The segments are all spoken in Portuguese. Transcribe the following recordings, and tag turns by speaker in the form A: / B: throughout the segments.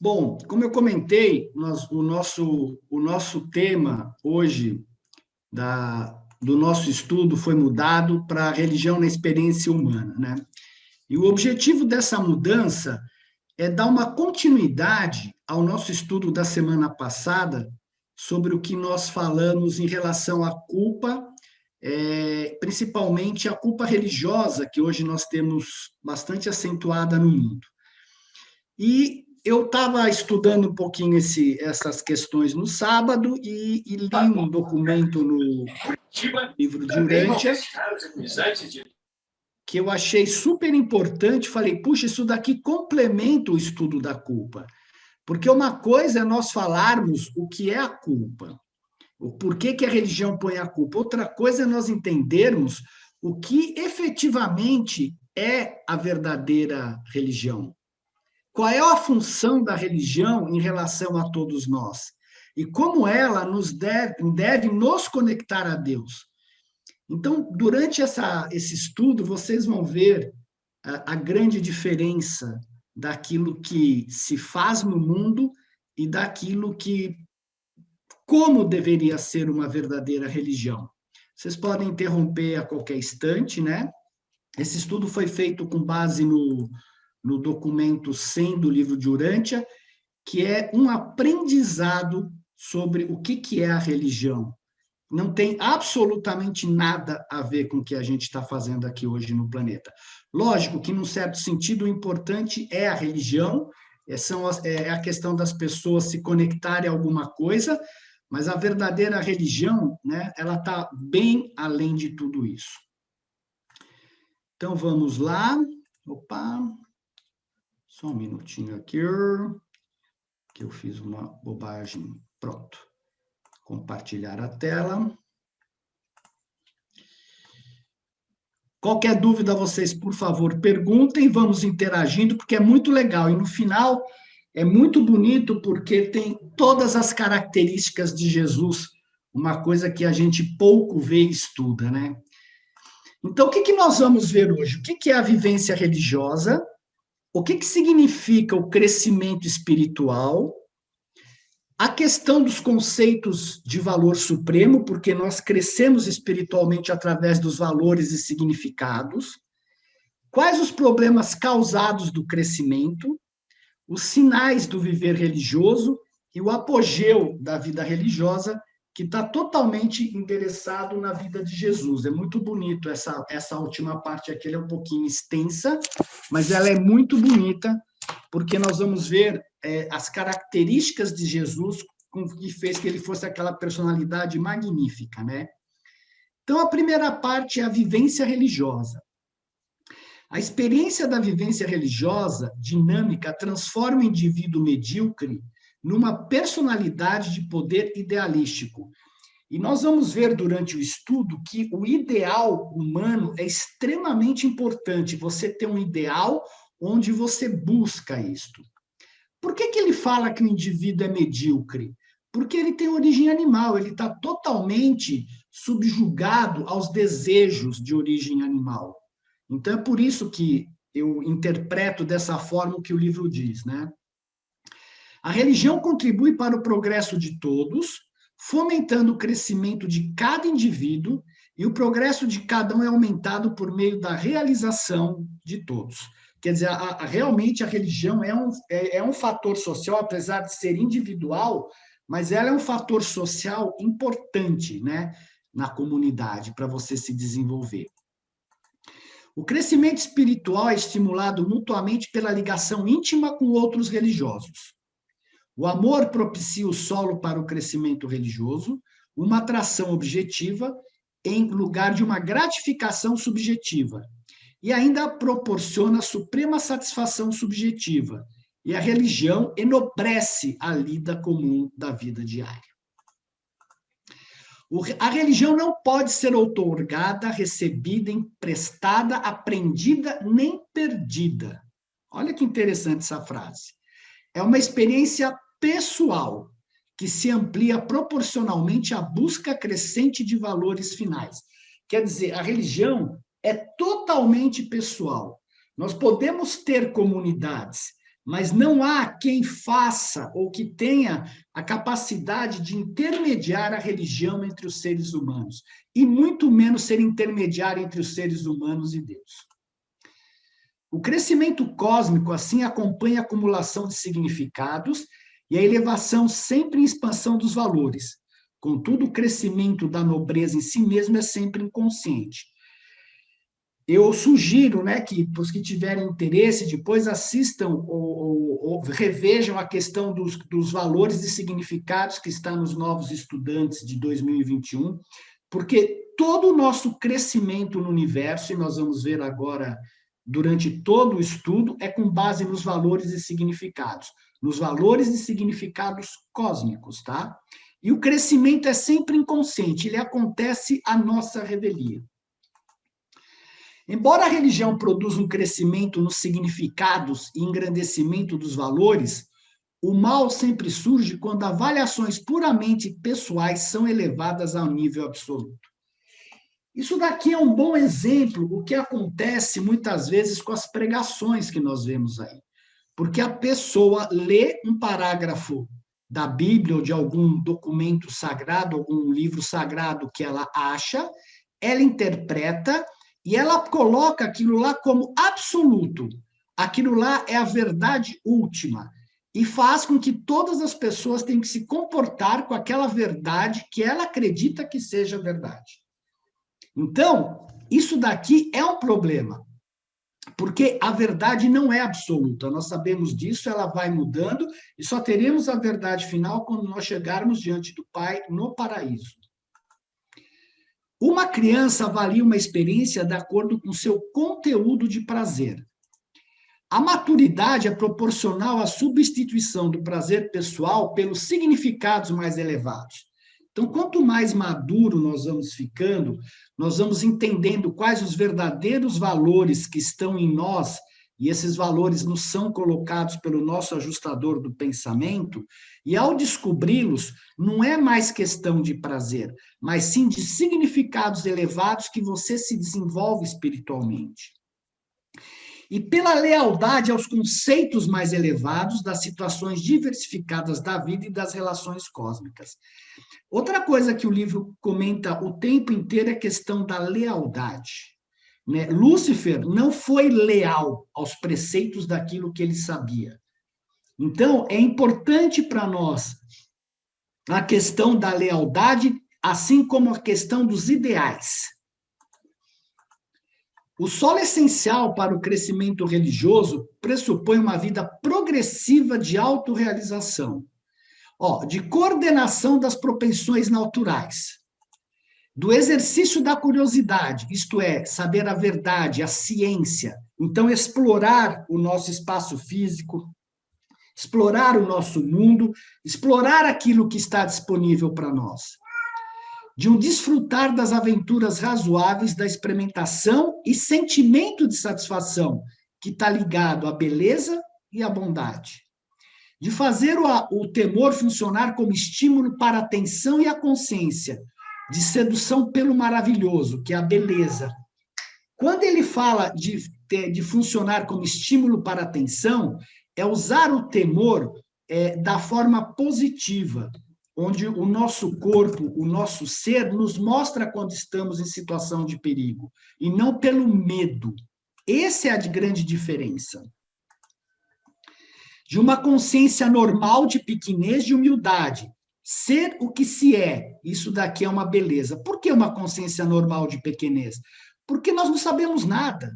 A: Bom, como eu comentei, o nosso tema hoje do nosso estudo foi mudado para a religião na experiência humana, né? E o objetivo dessa mudança é dar uma continuidade ao nosso estudo da semana passada sobre o que nós falamos em relação à culpa, principalmente a culpa religiosa, que hoje nós temos bastante acentuada no mundo. E eu estava estudando um pouquinho essas questões no sábado e li um documento no livro de Urântia que eu achei super importante. Falei, puxa, isso daqui complementa o estudo da culpa. Porque uma coisa é nós falarmos o que é a culpa, o porquê que a religião põe a culpa. Outra coisa é nós entendermos o que efetivamente é a verdadeira religião. Qual é a função da religião em relação a todos nós? E como ela deve nos conectar a Deus. Então, durante esse estudo, vocês vão ver a grande diferença daquilo que se faz no mundo e daquilo como deveria ser uma verdadeira religião. Vocês podem interromper a qualquer instante, né? Esse estudo foi feito com base no documento 100 do livro de Urântia, que é um aprendizado sobre o que é a religião. Não tem absolutamente nada a ver com o que a gente está fazendo aqui hoje no planeta. Lógico que, num certo sentido, o importante é a religião, é a questão das pessoas se conectarem a alguma coisa, mas a verdadeira religião, né, ela está bem além de tudo isso. Então, vamos lá. Opa, só um minutinho aqui, que eu fiz uma bobagem. Pronto. Compartilhar a tela. Qualquer dúvida, vocês, por favor, perguntem, vamos interagindo, porque é muito legal. E no final, é muito bonito, porque tem todas as características de Jesus, uma coisa que a gente pouco vê e estuda, né? Então, o que nós vamos ver hoje? O que é a vivência religiosa? O que significa o crescimento espiritual? A questão dos conceitos de valor supremo, porque nós crescemos espiritualmente através dos valores e significados. Quais os problemas causados do crescimento? Os sinais do viver religioso e o apogeu da vida religiosa, que está totalmente interessado na vida de Jesus. É muito bonito essa última parte aqui, ela é um pouquinho extensa, mas ela é muito bonita, porque nós vamos ver as características de Jesus que fez que ele fosse aquela personalidade magnífica, né? Então, a primeira parte é a vivência religiosa. A experiência da vivência religiosa dinâmica transforma o indivíduo medíocre numa personalidade de poder idealístico. E nós vamos ver durante o estudo que o ideal humano é extremamente importante, você ter um ideal onde você busca isto. Por que ele fala que o indivíduo é medíocre? Porque ele tem origem animal, ele está totalmente subjugado aos desejos de origem animal. Então, é por isso que eu interpreto dessa forma o que o livro diz, né? A religião contribui para o progresso de todos, fomentando o crescimento de cada indivíduo, e o progresso de cada um é aumentado por meio da realização de todos. Quer dizer, realmente a religião é um fator social, apesar de ser individual, mas ela é um fator social importante, né, na comunidade, para você se desenvolver. O crescimento espiritual é estimulado mutuamente pela ligação íntima com outros religiosos. O amor propicia o solo para o crescimento religioso, uma atração objetiva em lugar de uma gratificação subjetiva, e ainda proporciona suprema satisfação subjetiva, e a religião enobrece a lida comum da vida diária. A religião não pode ser outorgada, recebida, emprestada, aprendida, nem perdida. Olha que interessante essa frase. É uma experiência pessoal que se amplia proporcionalmente à busca crescente de valores finais. Quer dizer, a religião é totalmente pessoal. Nós podemos ter comunidades, mas não há quem faça ou que tenha a capacidade de intermediar a religião entre os seres humanos, e muito menos ser intermediário entre os seres humanos e Deus. O crescimento cósmico, assim, acompanha a acumulação de significados e a elevação sempre em expansão dos valores. Contudo, o crescimento da nobreza em si mesmo é sempre inconsciente. Eu sugiro, né, que os que tiverem interesse depois assistam ou revejam a questão dos valores e significados que está nos Novos Estudantes de 2021, porque todo o nosso crescimento no universo, e nós vamos ver agora durante todo o estudo, é com base nos valores e significados, nos valores e significados cósmicos, tá? E o crescimento é sempre inconsciente, ele acontece à nossa revelia. Embora a religião produza um crescimento nos significados e engrandecimento dos valores, o mal sempre surge quando avaliações puramente pessoais são elevadas ao nível absoluto. Isso daqui é um bom exemplo do que acontece muitas vezes com as pregações que nós vemos aí. Porque a pessoa lê um parágrafo da Bíblia ou de algum documento sagrado, algum livro sagrado que ela acha, ela interpreta e ela coloca aquilo lá como absoluto. Aquilo lá é a verdade última. E faz com que todas as pessoas tenham que se comportar com aquela verdade que ela acredita que seja verdade. Então, isso daqui é um problema, porque a verdade não é absoluta, nós sabemos disso, ela vai mudando, e só teremos a verdade final quando nós chegarmos diante do Pai no paraíso. Uma criança avalia uma experiência de acordo com seu conteúdo de prazer. A maturidade é proporcional à substituição do prazer pessoal pelos significados mais elevados. Então, quanto mais maduro nós vamos ficando, nós vamos entendendo quais os verdadeiros valores que estão em nós, e esses valores nos são colocados pelo nosso ajustador do pensamento, e ao descobri-los, não é mais questão de prazer, mas sim de significados elevados que você se desenvolve espiritualmente. E pela lealdade aos conceitos mais elevados das situações diversificadas da vida e das relações cósmicas. Outra coisa que o livro comenta o tempo inteiro é a questão da lealdade. Né? Lúcifer não foi leal aos preceitos daquilo que ele sabia. Então, é importante para nós a questão da lealdade, assim como a questão dos ideais. O solo essencial para o crescimento religioso pressupõe uma vida progressiva de autorrealização, de coordenação das propensões naturais, do exercício da curiosidade, isto é, saber a verdade, a ciência, então explorar o nosso espaço físico, explorar o nosso mundo, explorar aquilo que está disponível para nós. De um desfrutar das aventuras razoáveis da experimentação e sentimento de satisfação, que está ligado à beleza e à bondade. De fazer o temor funcionar como estímulo para a atenção e a consciência, de sedução pelo maravilhoso, que é a beleza. Quando ele fala de funcionar como estímulo para a atenção, é usar o temor da forma positiva, onde o nosso corpo, o nosso ser, nos mostra quando estamos em situação de perigo, e não pelo medo. Essa é a grande diferença. De uma consciência normal de pequenez e humildade. Ser o que se é, isso daqui é uma beleza. Por que uma consciência normal de pequenez? Porque nós não sabemos nada.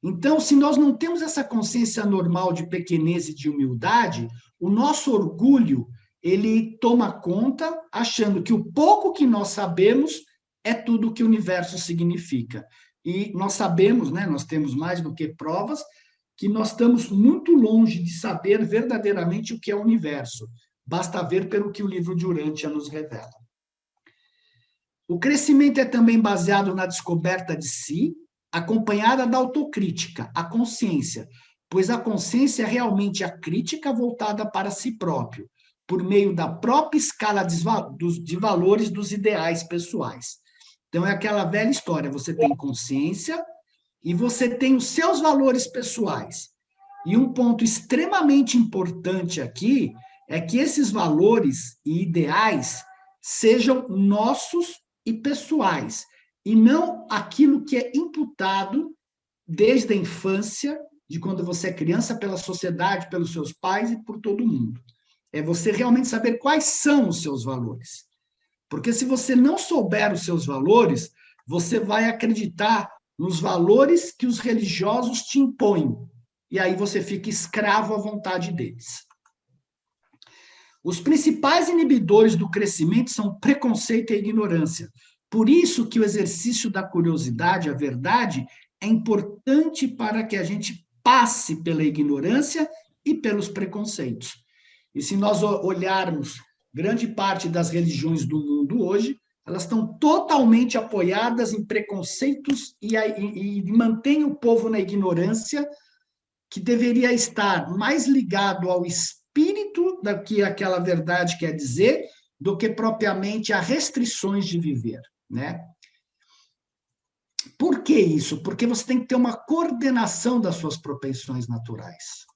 A: Então, se nós não temos essa consciência normal de pequenez e de humildade, o nosso orgulho, ele toma conta, achando que o pouco que nós sabemos é tudo que o universo significa. E nós sabemos, né, nós temos mais do que provas, que nós estamos muito longe de saber verdadeiramente o que é o universo. Basta ver pelo que o livro de Urântia nos revela. O crescimento é também baseado na descoberta de si, acompanhada da autocrítica, a consciência, pois a consciência é realmente a crítica voltada para si próprio, por meio da própria escala de valores dos ideais pessoais. Então, é aquela velha história, você tem consciência e você tem os seus valores pessoais. E um ponto extremamente importante aqui é que esses valores e ideais sejam nossos e pessoais, e não aquilo que é imputado desde a infância, de quando você é criança, pela sociedade, pelos seus pais e por todo mundo. É você realmente saber quais são os seus valores. Porque se você não souber os seus valores, você vai acreditar nos valores que os religiosos te impõem. E aí você fica escravo à vontade deles. Os principais inibidores do crescimento são preconceito e ignorância. Por isso que o exercício da curiosidade, a verdade, é importante para que a gente passe pela ignorância e pelos preconceitos. E se nós olharmos grande parte das religiões do mundo hoje, elas estão totalmente apoiadas em preconceitos e mantêm o povo na ignorância, que deveria estar mais ligado ao espírito do que aquela verdade quer dizer, do que propriamente a restrições de viver, né? Por que isso? Porque você tem que ter uma coordenação das suas propensões naturais.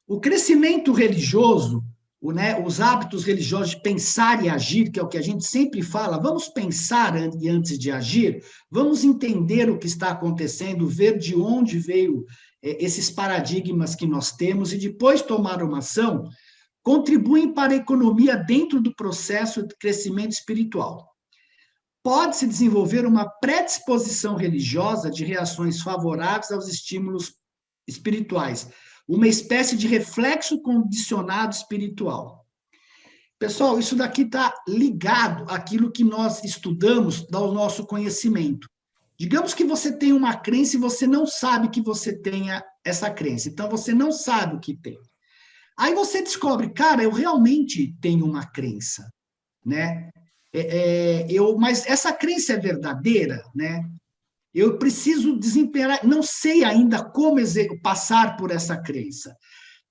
A: O crescimento religioso, os hábitos religiosos de pensar e agir, que é o que a gente sempre fala, vamos pensar antes de agir, vamos entender o que está acontecendo, ver de onde veio esses paradigmas que nós temos e depois tomar uma ação, contribuem para a economia dentro do processo de crescimento espiritual. Pode-se desenvolver uma predisposição religiosa de reações favoráveis aos estímulos espirituais, uma espécie de reflexo condicionado espiritual. Pessoal, isso daqui está ligado àquilo que nós estudamos, ao nosso conhecimento. Digamos que você tem uma crença e você não sabe que você tenha essa crença, então você não sabe o que tem. Aí você descobre, cara, eu realmente tenho uma crença, né? Mas essa crença é verdadeira, né? Eu preciso desempenhar, não sei ainda como passar por essa crença.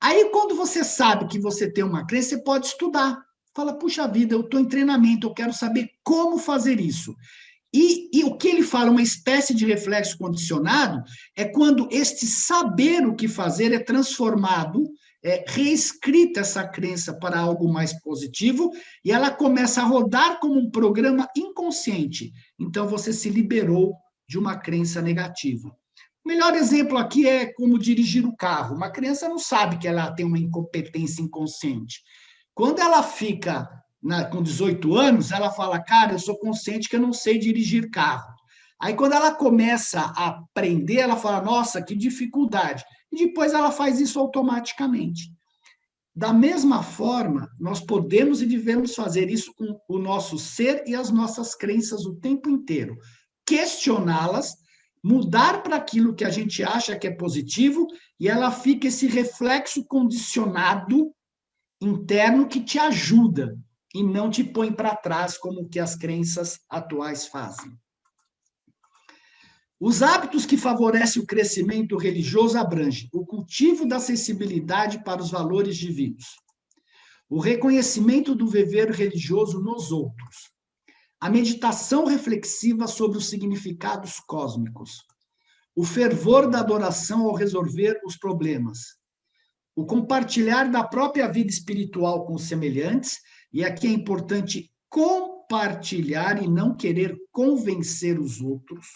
A: Aí, quando você sabe que você tem uma crença, você pode estudar. Fala, puxa vida, eu estou em treinamento, eu quero saber como fazer isso. E o que ele fala, uma espécie de reflexo condicionado, é quando este saber o que fazer é transformado, reescrita essa crença para algo mais positivo, e ela começa a rodar como um programa inconsciente. Então, você se liberou de uma crença negativa. O melhor exemplo aqui é como dirigir o carro. Uma criança não sabe que ela tem uma incompetência inconsciente. Quando ela fica com 18 anos, ela fala, cara, eu sou consciente que eu não sei dirigir carro. Aí, quando ela começa a aprender, ela fala, nossa, que dificuldade. E depois ela faz isso automaticamente. Da mesma forma, nós podemos e devemos fazer isso com o nosso ser e as nossas crenças o tempo inteiro. Questioná-las, mudar para aquilo que a gente acha que é positivo, e ela fica esse reflexo condicionado interno que te ajuda e não te põe para trás como que as crenças atuais fazem. Os hábitos que favorecem o crescimento religioso abrangem o cultivo da sensibilidade para os valores divinos, o reconhecimento do viver religioso nos outros, a meditação reflexiva sobre os significados cósmicos, o fervor da adoração ao resolver os problemas, o compartilhar da própria vida espiritual com os semelhantes, e aqui é importante compartilhar e não querer convencer os outros,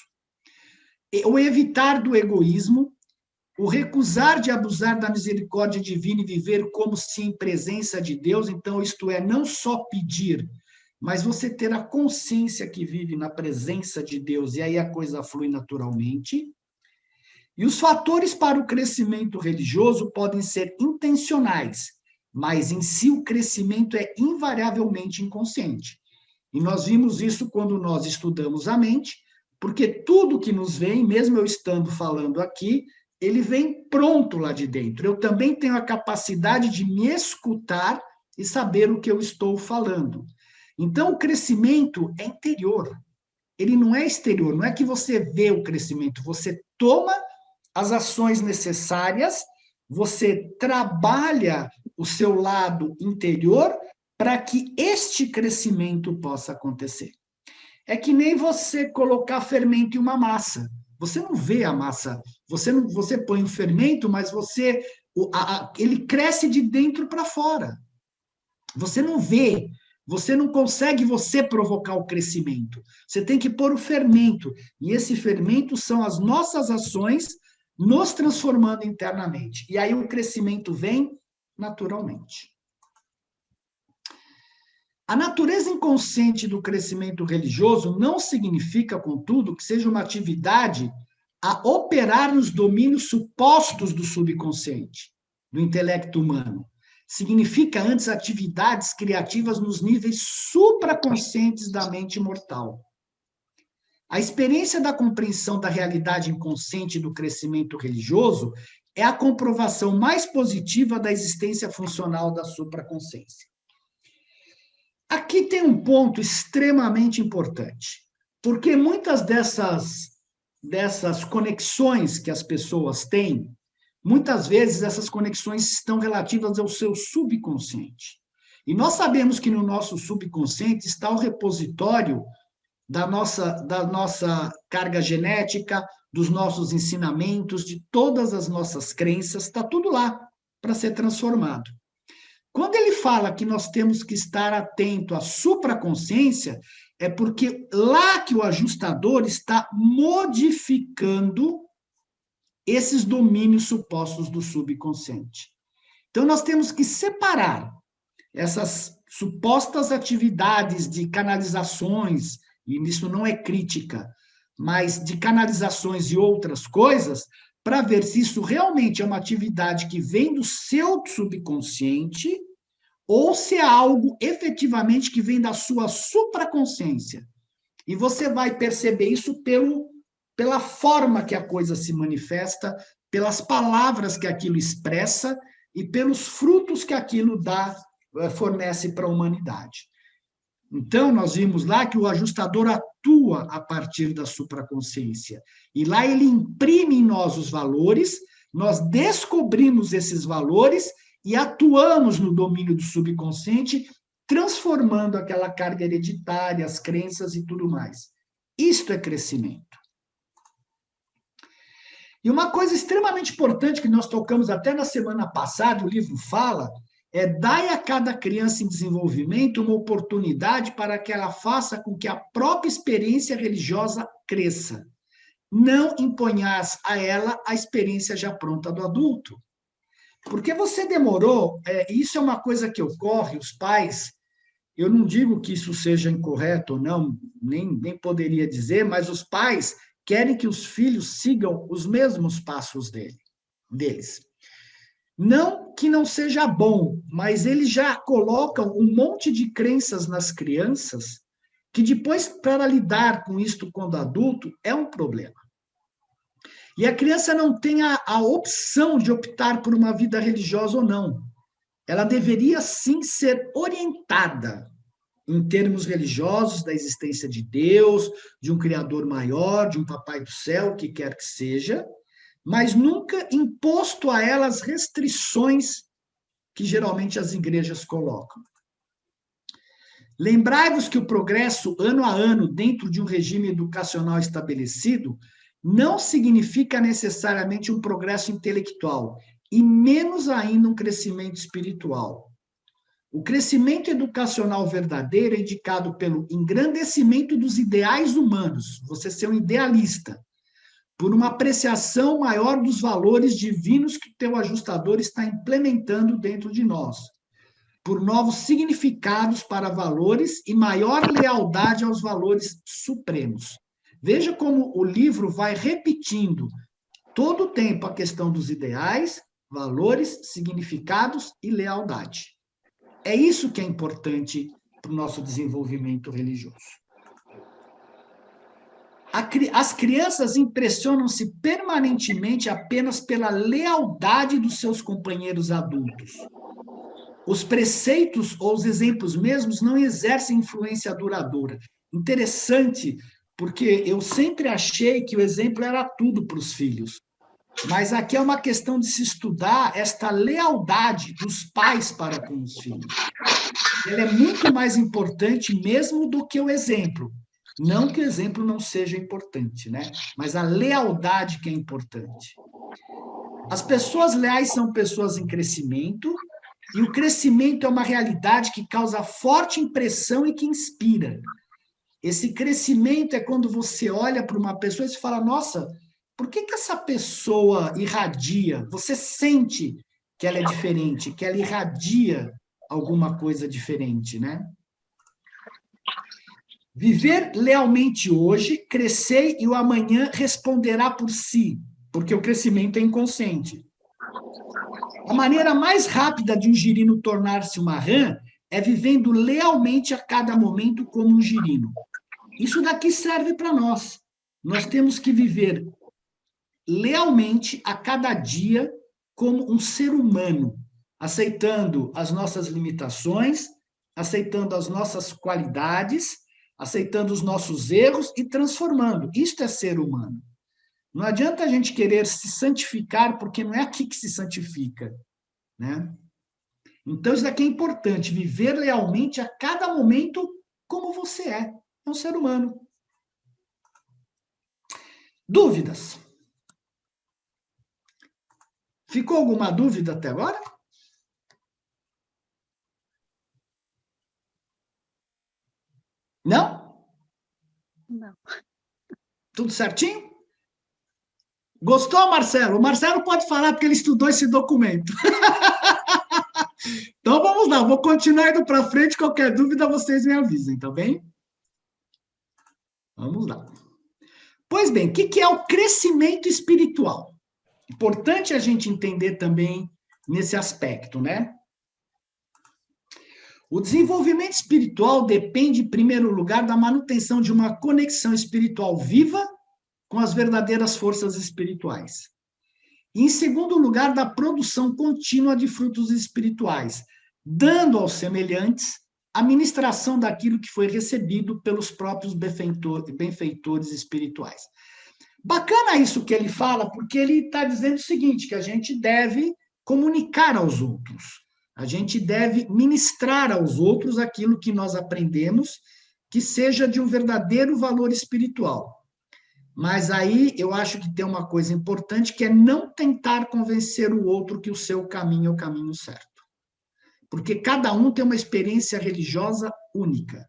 A: o evitar do egoísmo, o recusar de abusar da misericórdia divina e viver como se em presença de Deus, então isto é, não só pedir, mas você ter a consciência que vive na presença de Deus, e aí a coisa flui naturalmente. E os fatores para o crescimento religioso podem ser intencionais, mas em si o crescimento é invariavelmente inconsciente. E nós vimos isso quando nós estudamos a mente, porque tudo que nos vem, mesmo eu estando falando aqui, ele vem pronto lá de dentro. Eu também tenho a capacidade de me escutar e saber o que eu estou falando. Então, o crescimento é interior, ele não é exterior, não é que você vê o crescimento, você toma as ações necessárias, você trabalha o seu lado interior para que este crescimento possa acontecer. É que nem você colocar fermento em uma massa. Você não vê a massa Você põe o fermento, mas ele cresce de dentro para fora. Você não vê, você não consegue provocar o crescimento. Você tem que pôr o fermento. E esse fermento são as nossas ações nos transformando internamente. E aí o crescimento vem naturalmente. A natureza inconsciente do crescimento religioso não significa, contudo, que seja uma atividade a operar nos domínios supostos do subconsciente, do intelecto humano. Significa, antes, atividades criativas nos níveis supraconscientes da mente mortal. A experiência da compreensão da realidade inconsciente do crescimento religioso é a comprovação mais positiva da existência funcional da supraconsciência. Aqui tem um ponto extremamente importante, porque muitas dessas conexões que as pessoas têm, muitas vezes essas conexões estão relativas ao seu subconsciente. E nós sabemos que no nosso subconsciente está o repositório da nossa carga genética, dos nossos ensinamentos, de todas as nossas crenças, está tudo lá para ser transformado. Quando ele fala que nós temos que estar atento à supraconsciência, é porque lá que o ajustador está modificando esses domínios supostos do subconsciente. Então, nós temos que separar essas supostas atividades de canalizações, e isso não é crítica, mas de canalizações e outras coisas, para ver se isso realmente é uma atividade que vem do seu subconsciente ou se é algo efetivamente que vem da sua supraconsciência. E você vai perceber isso pela forma que a coisa se manifesta, pelas palavras que aquilo expressa e pelos frutos que aquilo fornece para a humanidade. Então, nós vimos lá que o ajustador atua a partir da supraconsciência. E lá ele imprime em nós os valores, nós descobrimos esses valores e atuamos no domínio do subconsciente, transformando aquela carga hereditária, as crenças e tudo mais. Isto é crescimento. E uma coisa extremamente importante que nós tocamos até na semana passada, o livro fala, é dai a cada criança em desenvolvimento uma oportunidade para que ela faça com que a própria experiência religiosa cresça. Não imponhas a ela a experiência já pronta do adulto. Porque você demorou, isso é uma coisa que ocorre, os pais, eu não digo que isso seja incorreto ou não, nem poderia dizer, mas os pais querem que os filhos sigam os mesmos passos deles. Não que não seja bom, mas eles já colocam um monte de crenças nas crianças que depois, para lidar com isto quando adulto, é um problema. E a criança não tem a opção de optar por uma vida religiosa ou não. Ela deveria, sim, ser orientada em termos religiosos, da existência de Deus, de um Criador maior, de um Papai do Céu, o que quer que seja, mas nunca imposto a ela as restrições que geralmente as igrejas colocam. Lembrai-vos que o progresso, ano a ano, dentro de um regime educacional estabelecido, não significa necessariamente um progresso intelectual, e menos ainda um crescimento espiritual. O crescimento educacional verdadeiro é indicado pelo engrandecimento dos ideais humanos, você ser um idealista, por uma apreciação maior dos valores divinos que o teu ajustador está implementando dentro de nós, por novos significados para valores e maior lealdade aos valores supremos. Veja como o livro vai repetindo todo o tempo a questão dos ideais, valores, significados e lealdade. É isso que é importante para o nosso desenvolvimento religioso. As crianças impressionam-se permanentemente apenas pela lealdade dos seus companheiros adultos. Os preceitos ou os exemplos mesmos não exercem influência duradoura. Interessante, porque eu sempre achei que o exemplo era tudo para os filhos. Mas aqui é uma questão de se estudar esta lealdade dos pais para com os filhos. Ela é muito mais importante mesmo do que o exemplo. Não que o exemplo não seja importante, né? Mas a lealdade que é importante. As pessoas leais são pessoas em crescimento, e o crescimento é uma realidade que causa forte impressão e que inspira. Esse crescimento é quando você olha para uma pessoa e se fala, nossa, por que essa pessoa irradia? Você sente que ela é diferente, que ela irradia alguma coisa diferente, né? Viver lealmente hoje, crescer e o amanhã responderá por si, porque o crescimento é inconsciente. A maneira mais rápida de um girino tornar-se uma rã é vivendo lealmente a cada momento como um girino. Isso daqui serve para nós. Nós temos que viver lealmente a cada dia como um ser humano, aceitando as nossas limitações, aceitando as nossas qualidades, aceitando os nossos erros e transformando. Isto é ser humano. Não adianta a gente querer se santificar, porque não é aqui que se santifica, né? Então, isso daqui é importante, viver lealmente a cada momento como você é um ser humano. Dúvidas? Ficou alguma dúvida até agora? Não?
B: Não.
A: Tudo certinho? Gostou, Marcelo? O Marcelo pode falar porque ele estudou esse documento. Então vamos lá, vou continuar indo para frente. Qualquer dúvida, vocês me avisem, tá bem? Vamos lá. Pois bem, o que é o crescimento espiritual? Importante a gente entender também nesse aspecto, né? O desenvolvimento espiritual depende, em primeiro lugar, da manutenção de uma conexão espiritual viva com as verdadeiras forças espirituais. E, em segundo lugar, da produção contínua de frutos espirituais, dando aos semelhantes a ministração daquilo que foi recebido pelos próprios benfeitores espirituais. Bacana isso que ele fala, porque ele está dizendo o seguinte, que a gente deve comunicar aos outros, a gente deve ministrar aos outros aquilo que nós aprendemos, que seja de um verdadeiro valor espiritual. Mas aí eu acho que tem uma coisa importante, que é não tentar convencer o outro que o seu caminho é o caminho certo. Porque cada um tem uma experiência religiosa única.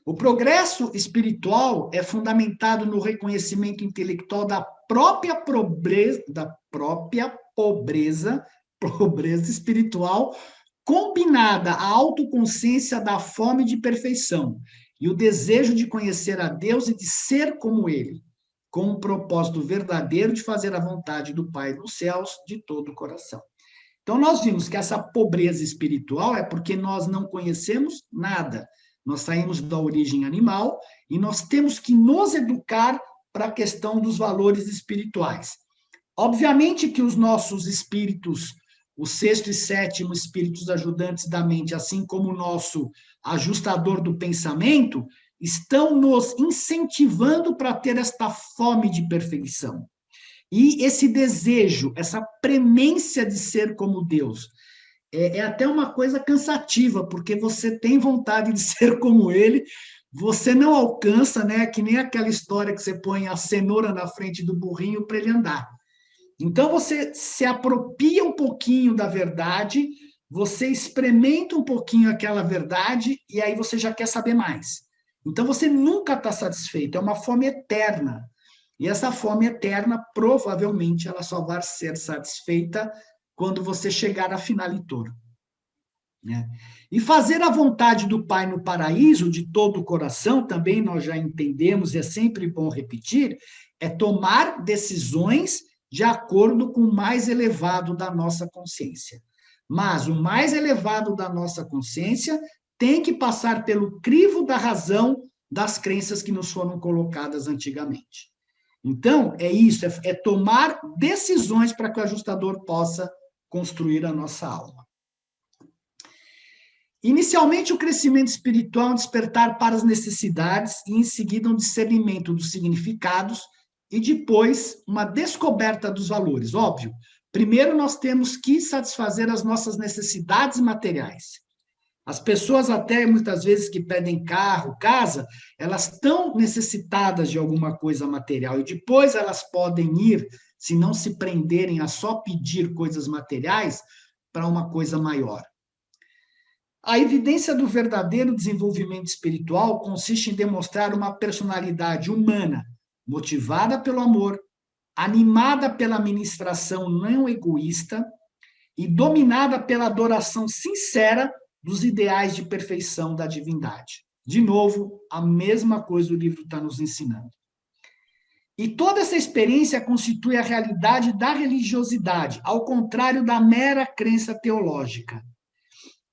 A: O progresso espiritual é fundamentado no reconhecimento intelectual da própria pobreza espiritual, combinada à autoconsciência da fome de perfeição e o desejo de conhecer a Deus e de ser como Ele, com o propósito verdadeiro de fazer a vontade do Pai dos céus de todo o coração. Então, nós vimos que essa pobreza espiritual é porque nós não conhecemos nada. Nós saímos da origem animal e nós temos que nos educar para a questão dos valores espirituais. Obviamente que os nossos espíritos, o sexto e sétimo espíritos ajudantes da mente, assim como o nosso ajustador do pensamento, estão nos incentivando para ter esta fome de perfeição. E esse desejo, essa premência de ser como Deus, é até uma coisa cansativa, porque você tem vontade de ser como ele, você não alcança, né? Que nem aquela história que você põe a cenoura na frente do burrinho para ele andar. Então você se apropria um pouquinho da verdade, você experimenta um pouquinho aquela verdade e aí você já quer saber mais. Então você nunca está satisfeito, é uma fome eterna. E essa fome eterna, provavelmente, ela só vai ser satisfeita quando você chegar à finalitura. Né? E fazer a vontade do Pai no paraíso de todo o coração, também nós já entendemos, e é sempre bom repetir, é tomar decisões de acordo com o mais elevado da nossa consciência. Mas o mais elevado da nossa consciência tem que passar pelo crivo da razão das crenças que nos foram colocadas antigamente. Então, é isso, é tomar decisões para que o ajustador possa construir a nossa alma. Inicialmente, o crescimento espiritual é um despertar para as necessidades e, em seguida, um discernimento dos significados e, depois, uma descoberta dos valores. Óbvio, primeiro nós temos que satisfazer as nossas necessidades materiais. As pessoas até muitas vezes que pedem carro, casa, elas estão necessitadas de alguma coisa material e depois elas podem ir, se não se prenderem a só pedir coisas materiais, para uma coisa maior. A evidência do verdadeiro desenvolvimento espiritual consiste em demonstrar uma personalidade humana, motivada pelo amor, animada pela ministração não egoísta e dominada pela adoração sincera dos ideais de perfeição da divindade. De novo, a mesma coisa o livro está nos ensinando. E toda essa experiência constitui a realidade da religiosidade, ao contrário da mera crença teológica.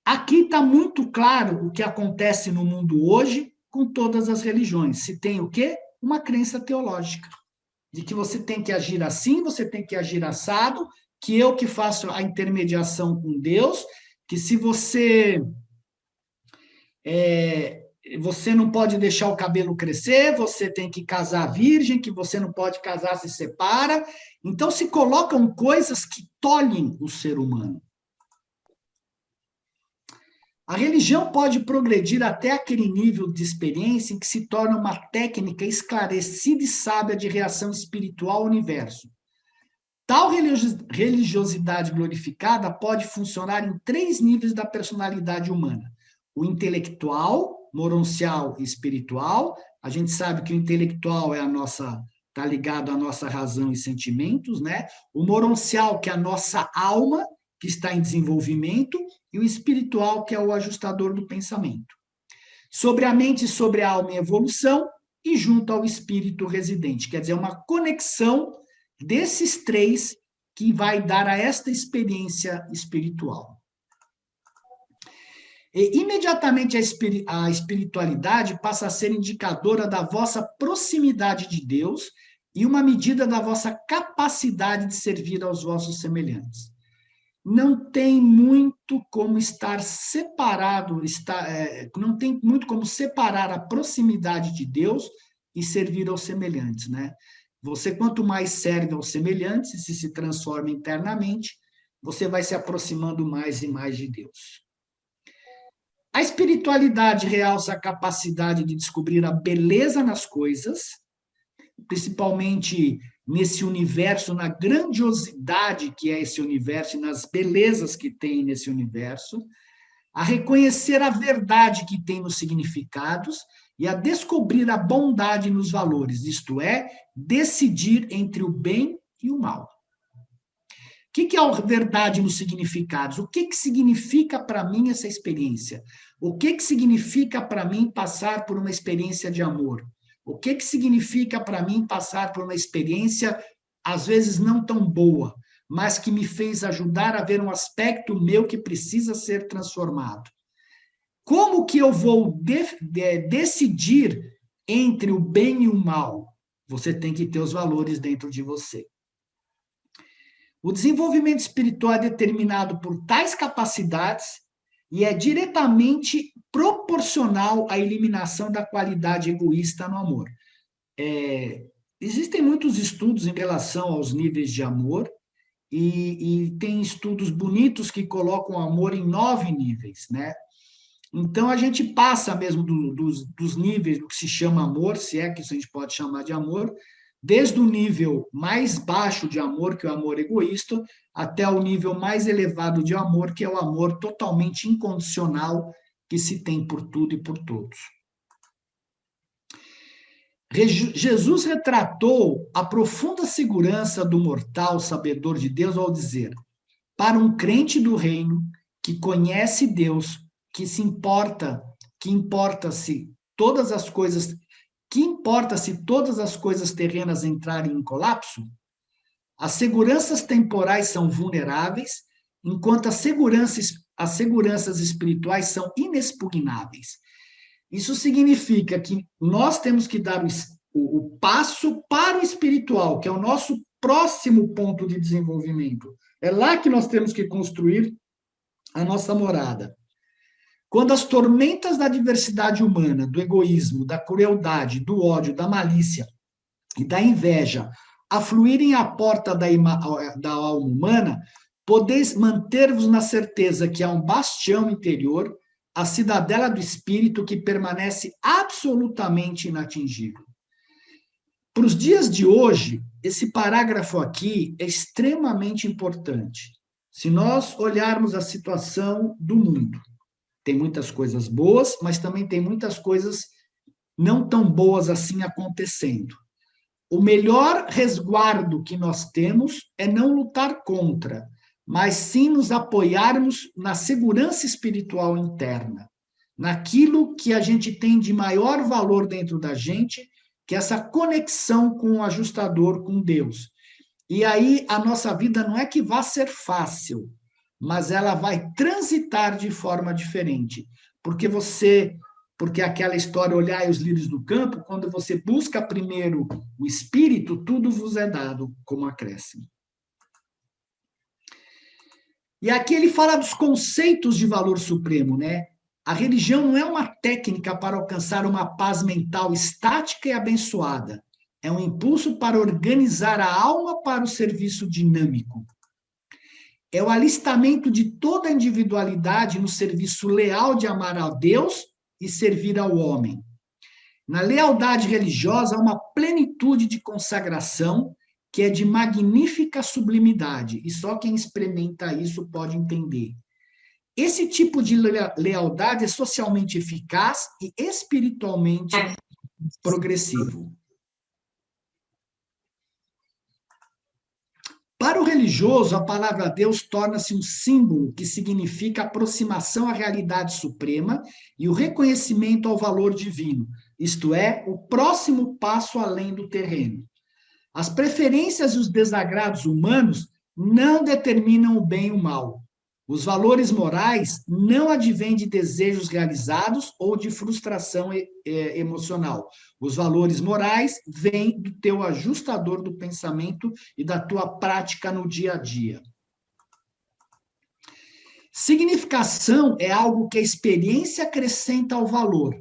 A: Aqui está muito claro o que acontece no mundo hoje com todas as religiões. Se tem o quê? Uma crença teológica. De que você tem que agir assim, você tem que agir assado, que eu que faço a intermediação com Deus, que se você você não pode deixar o cabelo crescer, você tem que casar virgem, que você não pode casar, se separa. Então se colocam coisas que tolhem o ser humano. A religião pode progredir até aquele nível de experiência em que se torna uma técnica esclarecida e sábia de reação espiritual ao universo. Tal religiosidade glorificada pode funcionar em 3 níveis da personalidade humana: o intelectual, moroncial e espiritual. A gente sabe que o intelectual está ligado à nossa razão e sentimentos, né? O moroncial, que é a nossa alma, que está em desenvolvimento, e o espiritual, que é o ajustador do pensamento. Sobre a mente e sobre a alma em evolução, e junto ao espírito residente. Quer dizer, uma conexão desses 3 que vai dar a esta experiência espiritual. E, imediatamente a espiritualidade passa a ser indicadora da vossa proximidade de Deus e uma medida da vossa capacidade de servir aos vossos semelhantes. Não tem muito como estar separado, não tem muito como separar a proximidade de Deus e servir aos semelhantes, né? Você, quanto mais serve aos semelhantes e se transforma internamente, você vai se aproximando mais e mais de Deus. A espiritualidade realça a capacidade de descobrir a beleza nas coisas, principalmente nesse universo, na grandiosidade que é esse universo e nas belezas que tem nesse universo, a reconhecer a verdade que tem nos significados e a descobrir a bondade nos valores, isto é, decidir entre o bem e o mal. O que é a verdade nos significados? O que significa para mim essa experiência? O que significa para mim passar por uma experiência de amor? O que significa para mim passar por uma experiência, às vezes não tão boa, mas que me fez ajudar a ver um aspecto meu que precisa ser transformado? Como que eu vou decidir entre o bem e o mal? Você tem que ter os valores dentro de você. O desenvolvimento espiritual é determinado por tais capacidades e é diretamente proporcional à eliminação da qualidade egoísta no amor. Existem muitos estudos em relação aos níveis de amor e tem estudos bonitos que colocam o amor em 9 níveis, né? Então, a gente passa mesmo dos níveis do que se chama amor, se é que isso a gente pode chamar de amor, desde o nível mais baixo de amor, que é o amor egoísta, até o nível mais elevado de amor, que é o amor totalmente incondicional que se tem por tudo e por todos. Jesus retratou a profunda segurança do mortal sabedor de Deus ao dizer: para um crente do reino que conhece Deus, que importa se todas as coisas terrenas entrarem em colapso, as seguranças temporais são vulneráveis, enquanto as seguranças espirituais são inexpugnáveis. Isso significa que nós temos que dar o passo para o espiritual, que é o nosso próximo ponto de desenvolvimento. É lá que nós temos que construir a nossa morada. Quando as tormentas da diversidade humana, do egoísmo, da crueldade, do ódio, da malícia e da inveja afluírem à porta da alma humana, podeis manter-vos na certeza que há um bastião interior a cidadela do espírito que permanece absolutamente inatingível. Para os dias de hoje, esse parágrafo aqui é extremamente importante. Se nós olharmos a situação do mundo, tem muitas coisas boas, mas também tem muitas coisas não tão boas assim acontecendo. O melhor resguardo que nós temos é não lutar contra, mas sim nos apoiarmos na segurança espiritual interna, naquilo que a gente tem de maior valor dentro da gente, que é essa conexão com o ajustador, com Deus. E aí a nossa vida não é que vá ser fácil, mas ela vai transitar de forma diferente, porque aquela história olhai os lírios do campo, quando você busca primeiro o espírito, tudo vos é dado como acréscimo. E aqui ele fala dos conceitos de valor supremo, né? A religião não é uma técnica para alcançar uma paz mental estática e abençoada. É um impulso para organizar a alma para o serviço dinâmico. É o alistamento de toda a individualidade no serviço leal de amar a Deus e servir ao homem. Na lealdade religiosa, há uma plenitude de consagração que é de magnífica sublimidade, e só quem experimenta isso pode entender. Esse tipo de lealdade é socialmente eficaz e espiritualmente progressivo. Para o religioso, a palavra Deus torna-se um símbolo que significa aproximação à realidade suprema e o reconhecimento ao valor divino, isto é, o próximo passo além do terreno. As preferências e os desagrados humanos não determinam o bem e o mal. Os valores morais não advêm de desejos realizados ou de frustração emocional. Os valores morais vêm do teu ajustador do pensamento e da tua prática no dia a dia. Significação é algo que a experiência acrescenta ao valor.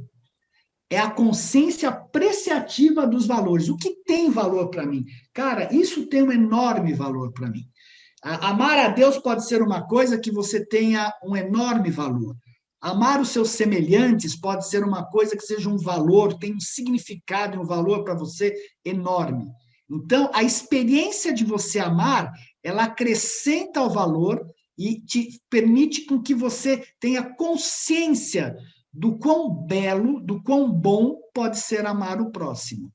A: É a consciência apreciativa dos valores. O que tem valor para mim? Cara, isso tem um enorme valor para mim. Amar a Deus pode ser uma coisa que você tenha um enorme valor. Amar os seus semelhantes pode ser uma coisa que seja um valor, tem um significado e um valor para você enorme. Então, a experiência de você amar, ela acrescenta o valor e te permite com que você tenha consciência do quão belo, do quão bom pode ser amar o próximo.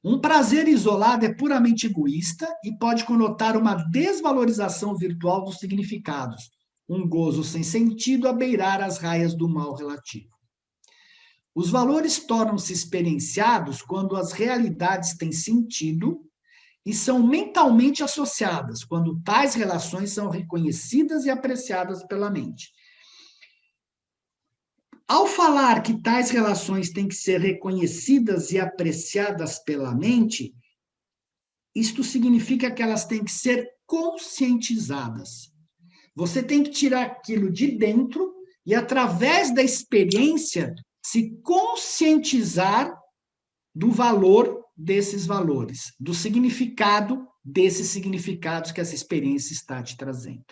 A: Um prazer isolado é puramente egoísta e pode conotar uma desvalorização virtual dos significados, um gozo sem sentido a beirar as raias do mal relativo. Os valores tornam-se experienciados quando as realidades têm sentido e são mentalmente associadas, quando tais relações são reconhecidas e apreciadas pela mente. Ao falar que tais relações têm que ser reconhecidas e apreciadas pela mente, isto significa que elas têm que ser conscientizadas. Você tem que tirar aquilo de dentro e, através da experiência, se conscientizar do valor desses valores, do significado desses significados que essa experiência está te trazendo.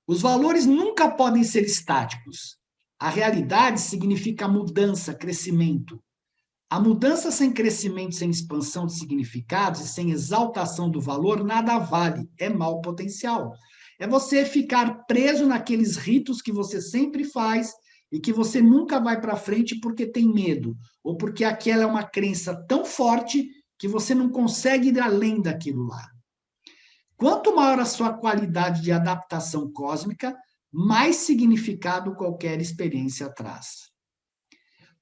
A: Os valores nunca podem ser estáticos. A realidade significa mudança, crescimento. A mudança sem crescimento, sem expansão de significados e sem exaltação do valor, nada vale, é mau potencial. É você ficar preso naqueles ritos que você sempre faz e que você nunca vai para frente porque tem medo, ou porque aquela é uma crença tão forte que você não consegue ir além daquilo lá. Quanto maior a sua qualidade de adaptação cósmica, mais significado qualquer experiência traz.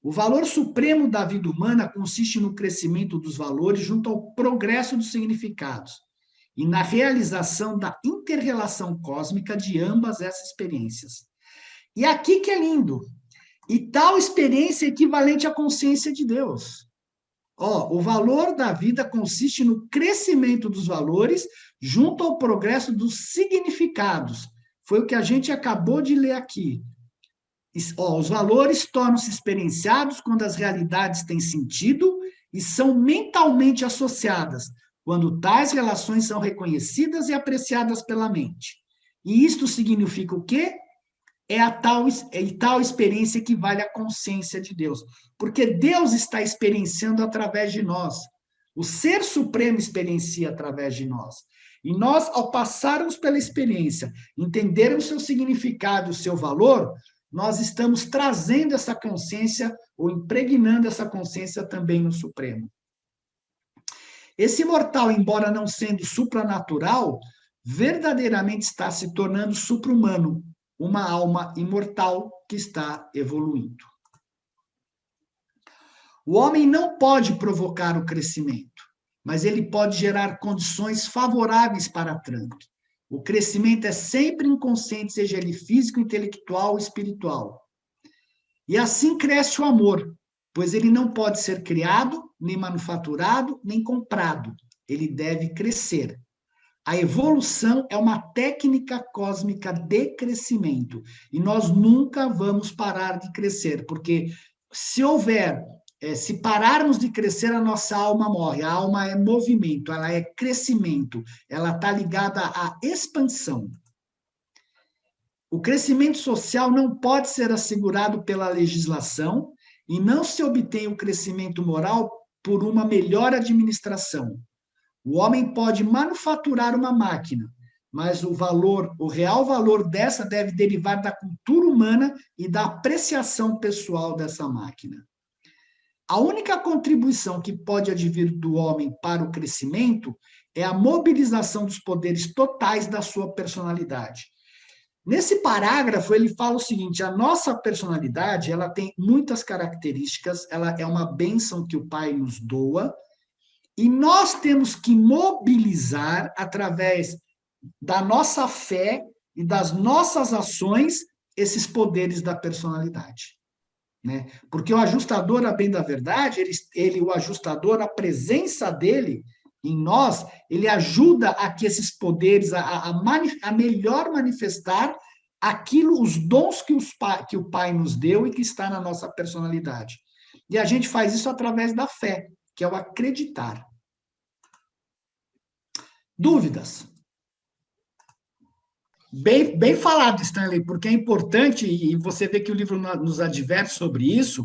A: O valor supremo da vida humana consiste no crescimento dos valores junto ao progresso dos significados e na realização da inter-relação cósmica de ambas essas experiências. E aqui que é lindo. E tal experiência é equivalente à consciência de Deus. O valor da vida consiste no crescimento dos valores junto ao progresso dos significados. Foi o que a gente acabou de ler aqui. Os valores tornam-se experienciados quando as realidades têm sentido e são mentalmente associadas, quando tais relações são reconhecidas e apreciadas pela mente. E isto significa o quê? É tal experiência que vale a consciência de Deus. Porque Deus está experienciando através de nós. O Ser Supremo experiencia através de nós. E nós, ao passarmos pela experiência, entendermos seu significado, o seu valor, nós estamos trazendo essa consciência ou impregnando essa consciência também no Supremo. Esse mortal, embora não sendo supranatural, verdadeiramente está se tornando supra-humano, uma alma imortal que está evoluindo. O homem não pode provocar o crescimento, mas ele pode gerar condições favoráveis para tanto. O crescimento é sempre inconsciente, seja ele físico, intelectual ou espiritual. E assim cresce o amor, pois ele não pode ser criado, nem manufaturado, nem comprado. Ele deve crescer. A evolução é uma técnica cósmica de crescimento. E nós nunca vamos parar de crescer, porque se pararmos de crescer, a nossa alma morre. A alma é movimento, ela é crescimento, ela está ligada à expansão. O crescimento social não pode ser assegurado pela legislação e não se obtém o crescimento moral por uma melhor administração. O homem pode manufaturar uma máquina, mas o real valor dessa deve derivar da cultura humana e da apreciação pessoal dessa máquina. A única contribuição que pode advir do homem para o crescimento é a mobilização dos poderes totais da sua personalidade. Nesse parágrafo, ele fala o seguinte: a nossa personalidade, ela tem muitas características, ela é uma bênção que o Pai nos doa, e nós temos que mobilizar, através da nossa fé e das nossas ações, esses poderes da personalidade. Né? Porque o ajustador, a bem da verdade, o ajustador, a presença dele em nós, ele ajuda a que esses poderes, a melhor manifestar aquilo, os dons que o Pai nos deu e que está na nossa personalidade. E a gente faz isso através da fé, que é o acreditar. Dúvidas? Bem falado, Stanley, porque é importante, e você vê que o livro nos adverte sobre isso.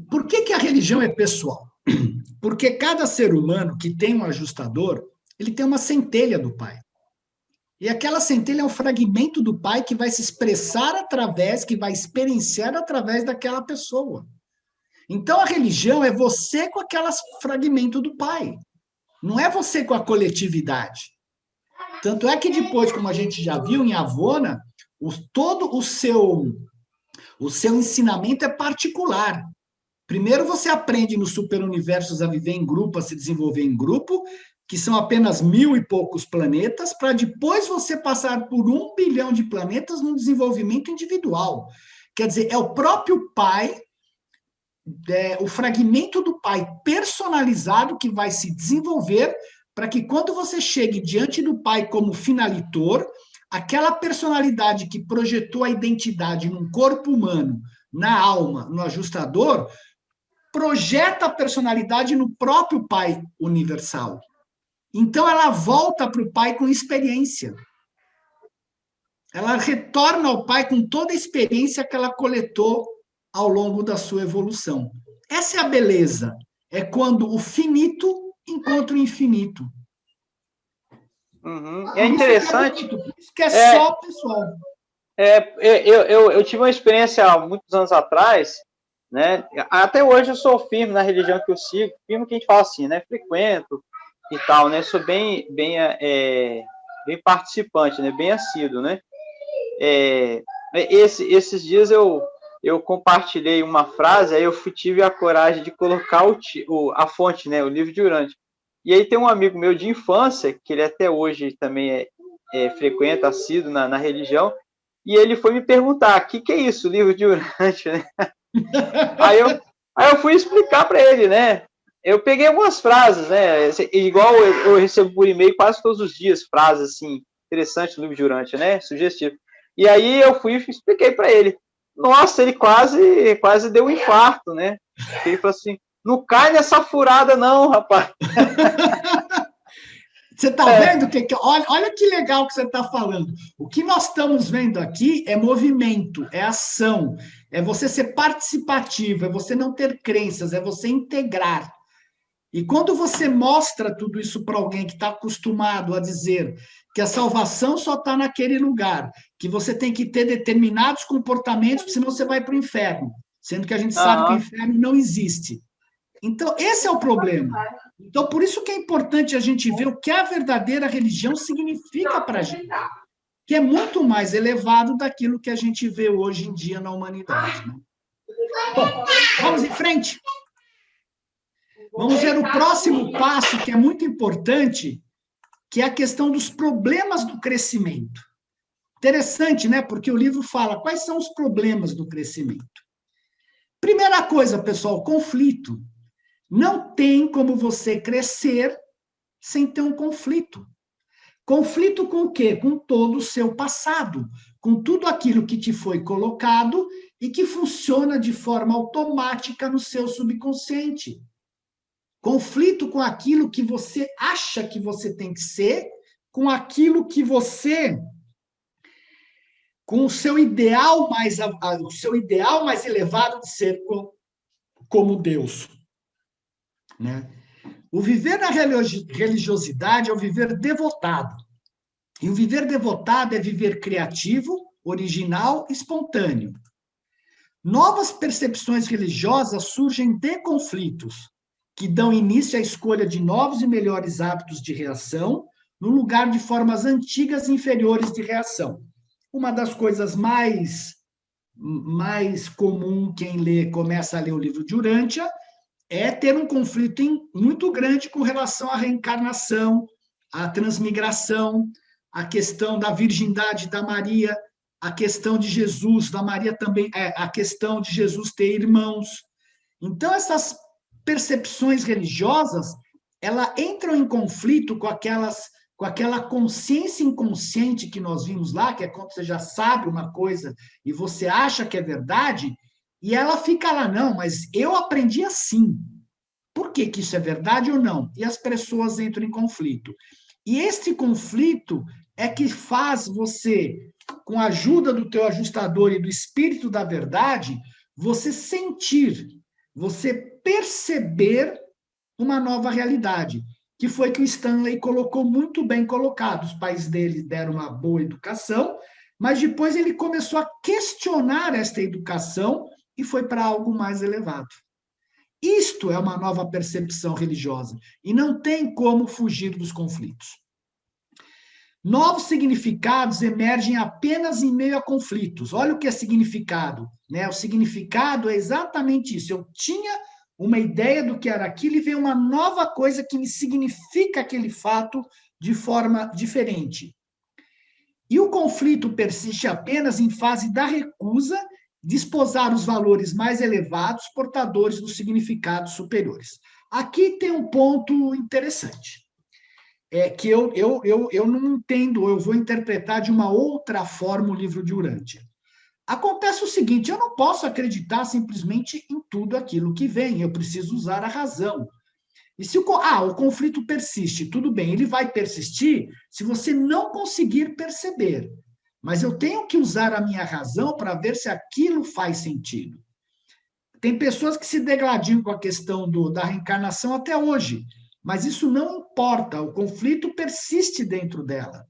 A: Por que a religião é pessoal? Porque cada ser humano que tem um ajustador, ele tem uma centelha do Pai. E aquela centelha é um fragmento do Pai que vai se expressar através, que vai experienciar através daquela pessoa. Então, a religião é você com aquele fragmento do Pai. Não é você com a coletividade. Tanto é que depois, como a gente já viu em Avona, todo o seu ensinamento é particular. Primeiro você aprende nos superuniversos a viver em grupo, a se desenvolver em grupo, que são apenas 1000 e poucos planetas, para depois você passar por 1 bilhão de planetas no desenvolvimento individual. Quer dizer, é o próprio Pai, o fragmento do Pai personalizado que vai se desenvolver para que quando você chegue diante do Pai como finalitor, aquela personalidade que projetou a identidade num corpo humano, na alma, no ajustador, projeta a personalidade no próprio Pai universal. Então, ela volta para o Pai com experiência. Ela retorna ao Pai com toda a experiência que ela coletou ao longo da sua evolução. Essa é a beleza. É quando o finito encontra o infinito.
B: Uhum. É interessante.
A: Isso que é só pessoal.
B: Eu tive uma experiência há muitos anos atrás, né? Até hoje eu sou firme na religião que eu sigo, firme que a gente fala assim, né? Frequento e tal, né? Sou bem participante, né? Bem assíduo, né? Esses dias eu compartilhei uma frase, aí eu tive a coragem de colocar a fonte, né? O livro de Urântia. E aí tem um amigo meu de infância, que ele até hoje também frequenta, assíduo na religião, e ele foi me perguntar, o que é isso, o livro de Urântia, né? Aí eu fui explicar para ele, né? Eu peguei algumas frases, né? Igual eu recebo por e-mail quase todos os dias, frases assim, interessantes no livro de Urântia, né? Sugestivo. E aí eu fui e expliquei para ele. Nossa, ele quase deu um infarto, né? Ele falou assim, não cai nessa furada não, rapaz.
A: Você está vendo olha que legal que você está falando. O que nós estamos vendo aqui é movimento, é ação, é você ser participativo, é você não ter crenças, é você integrar. E quando você mostra tudo isso para alguém que está acostumado a dizer que a salvação só está naquele lugar, que você tem que ter determinados comportamentos, senão você vai para o inferno, sendo que a gente sabe que o inferno não existe. Então, esse é o problema. Então, por isso que é importante a gente ver o que a verdadeira religião significa para a gente, que é muito mais elevado daquilo que a gente vê hoje em dia na humanidade. Né? Bom, vamos em frente. Vamos ver o próximo passo, que é muito importante, que é a questão dos problemas do crescimento. Interessante, né? Porque o livro fala quais são os problemas do crescimento. Primeira coisa, pessoal, conflito. Não tem como você crescer sem ter um conflito. Conflito com o quê? Com todo o seu passado, com tudo aquilo que te foi colocado e que funciona de forma automática no seu subconsciente. Conflito com aquilo que você acha que você tem que ser, com aquilo que você, com o seu ideal mais elevado de ser como Deus, né? O viver na religiosidade é o viver devotado. E o viver devotado é viver criativo, original, espontâneo. Novas percepções religiosas surgem de conflitos, que dão início à escolha de novos e melhores hábitos de reação, no lugar de formas antigas e inferiores de reação. Uma das coisas mais comum quem começa a ler o livro de Urântia é ter um conflito muito grande com relação à reencarnação, à transmigração, a questão da virgindade da Maria, a questão de Jesus, da Maria também, a questão de Jesus ter irmãos. Então, essas percepções religiosas, elas entram em conflito com aquela consciência inconsciente que nós vimos lá, que é quando você já sabe uma coisa e você acha que é verdade, e ela fica lá, não, mas eu aprendi assim. Por que isso é verdade ou não? E as pessoas entram em conflito. E este conflito é que faz você, com a ajuda do teu ajustador e do espírito da verdade, você sentir, você perceber uma nova realidade, que foi que o Stanley colocou muito bem colocado. Os pais dele deram uma boa educação, mas depois ele começou a questionar esta educação e foi para algo mais elevado. Isto é uma nova percepção religiosa e não tem como fugir dos conflitos. Novos significados emergem apenas em meio a conflitos. Olha o que é significado, né? O significado é exatamente isso. Eu tinha uma ideia do que era aquilo e veio uma nova coisa que me significa aquele fato de forma diferente. E o conflito persiste apenas em fase da recusa de esposar os valores mais elevados, portadores dos significados superiores. Aqui tem um ponto interessante. É que eu não entendo, eu vou interpretar de uma outra forma o livro de Urântia. Acontece o seguinte, eu não posso acreditar simplesmente em tudo aquilo que vem, eu preciso usar a razão. E se o conflito persiste, tudo bem, ele vai persistir se você não conseguir perceber. Mas eu tenho que usar a minha razão para ver se aquilo faz sentido. Tem pessoas que se degladiam com a questão da reencarnação até hoje, mas isso não importa, o conflito persiste dentro dela.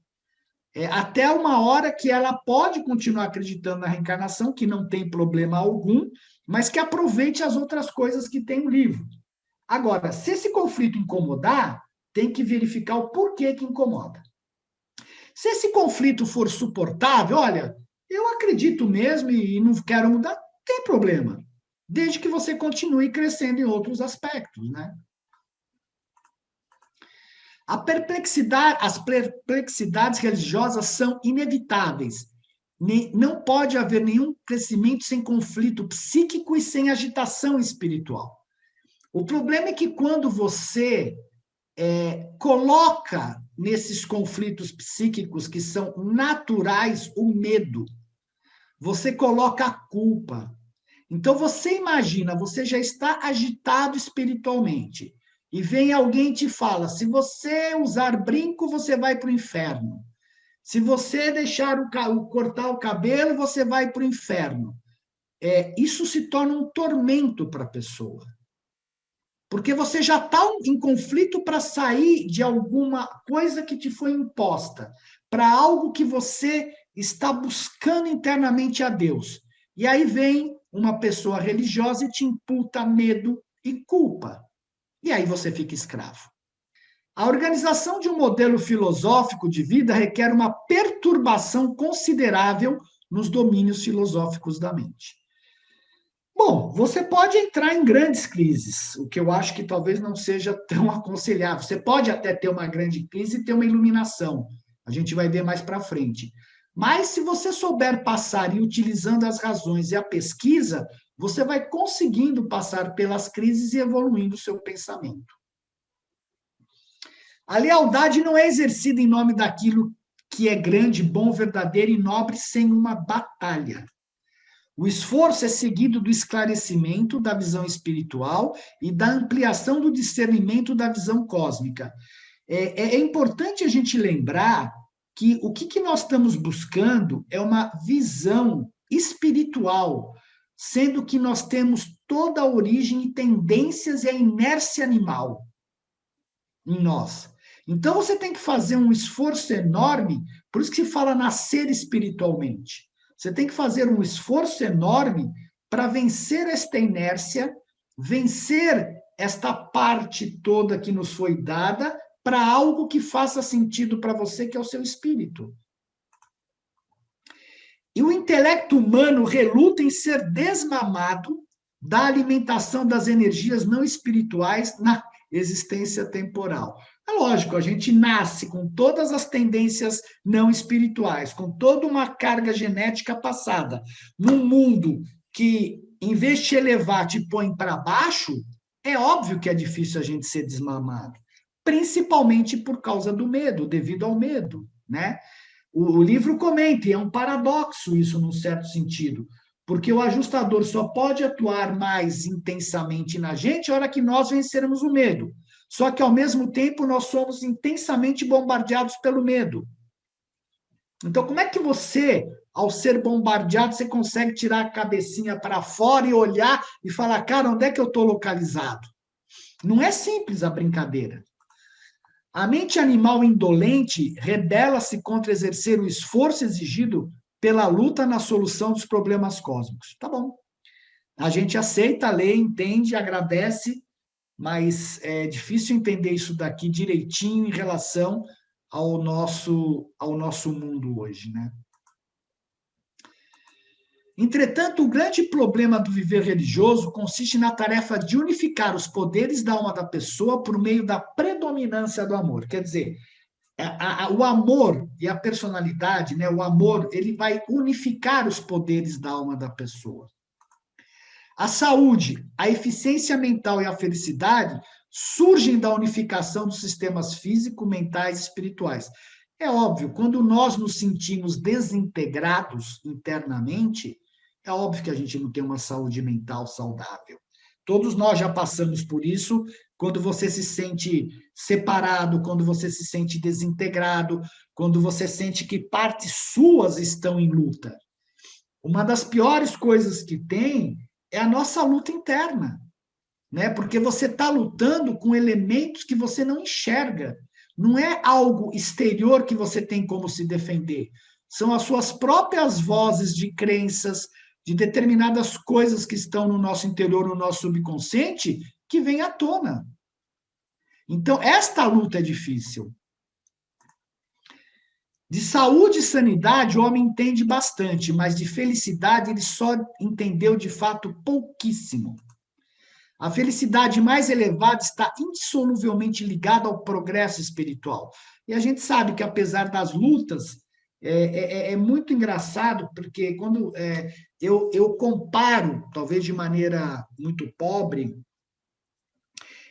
A: Até uma hora que ela pode continuar acreditando na reencarnação, que não tem problema algum, mas que aproveite as outras coisas que tem no livro. Agora, se esse conflito incomodar, tem que verificar o porquê que incomoda. Se esse conflito for suportável, olha, eu acredito mesmo e não quero mudar, não tem problema, desde que você continue crescendo em outros aspectos, né? As perplexidades religiosas são inevitáveis. Não pode haver nenhum crescimento sem conflito psíquico e sem agitação espiritual. O problema é que quando você coloca nesses conflitos psíquicos que são naturais o medo, você coloca a culpa. Então você imagina, você já está agitado espiritualmente. e vem alguém e te fala, se você usar brinco, você vai para o inferno. Se você deixar cortar o cabelo, você vai para o inferno. Isso se torna um tormento para a pessoa. Porque você já está em conflito para sair de alguma coisa que te foi imposta, para algo que você está buscando internamente a Deus. E aí vem uma pessoa religiosa e te imputa medo e culpa. E aí você fica escravo. A organização de um modelo filosófico de vida requer uma perturbação considerável nos domínios filosóficos da mente. Bom, você pode entrar em grandes crises, o que eu acho que talvez não seja tão aconselhável. Você pode até ter uma grande crise e ter uma iluminação. A gente vai ver mais para frente. Mas se você souber passar e utilizando as razões e a pesquisa, você vai conseguindo passar pelas crises e evoluindo o seu pensamento. A lealdade não é exercida em nome daquilo que é grande, bom, verdadeiro e nobre sem uma batalha. O esforço é seguido do esclarecimento da visão espiritual e da ampliação do discernimento da visão cósmica. É importante a gente lembrar que o que nós estamos buscando é uma visão espiritual, sendo que nós temos toda a origem e tendências e a inércia animal em nós. Então, você tem que fazer um esforço enorme, por isso que se fala nascer espiritualmente. Você tem que fazer um esforço enorme para vencer esta inércia, vencer esta parte toda que nos foi dada para algo que faça sentido para você, que é o seu espírito. E o intelecto humano reluta em ser desmamado da alimentação das energias não espirituais na existência temporal. É lógico, a gente nasce com todas as tendências não espirituais, com toda uma carga genética passada. Num mundo que, em vez de te elevar, te põe para baixo, é óbvio que é difícil a gente ser desmamado. Principalmente por causa do medo, devido ao medo, né? O livro comenta, e é um paradoxo isso num certo sentido, porque o ajustador só pode atuar mais intensamente na gente a hora que nós vencermos o medo. Só que, ao mesmo tempo, nós somos intensamente bombardeados pelo medo. Então, como é que você, ao ser bombardeado, você consegue tirar a cabecinha para fora e olhar e falar, cara, onde é que eu estou localizado? Não é simples a brincadeira. A mente animal indolente rebela-se contra exercer o esforço exigido pela luta na solução dos problemas cósmicos. Tá bom. A gente aceita, lê, entende, agradece, mas é difícil entender isso daqui direitinho em relação ao nosso mundo hoje, né? Entretanto, o grande problema do viver religioso consiste na tarefa de unificar os poderes da alma da pessoa por meio da predominância do amor. Quer dizer, o amor e a personalidade, né? O amor, ele vai unificar os poderes da alma da pessoa. A saúde, a eficiência mental e a felicidade surgem da unificação dos sistemas físico, mentais e espirituais. É óbvio, quando nós nos sentimos desintegrados internamente, é óbvio que a gente não tem uma saúde mental saudável. Todos nós já passamos por isso, quando você se sente separado, quando você se sente desintegrado, quando você sente que partes suas estão em luta. Uma das piores coisas que tem é a nossa luta interna, né? Porque você está lutando com elementos que você não enxerga. Não é algo exterior que você tem como se defender. São as suas próprias vozes de crenças, de determinadas coisas que estão no nosso interior, no nosso subconsciente, que vêm à tona. Então, esta luta é difícil. De saúde e sanidade, o homem entende bastante, mas de felicidade ele só entendeu de fato pouquíssimo. A felicidade mais elevada está indissoluvelmente ligada ao progresso espiritual. E a gente sabe que, apesar das lutas, é muito engraçado, porque quando eu comparo, talvez de maneira muito pobre,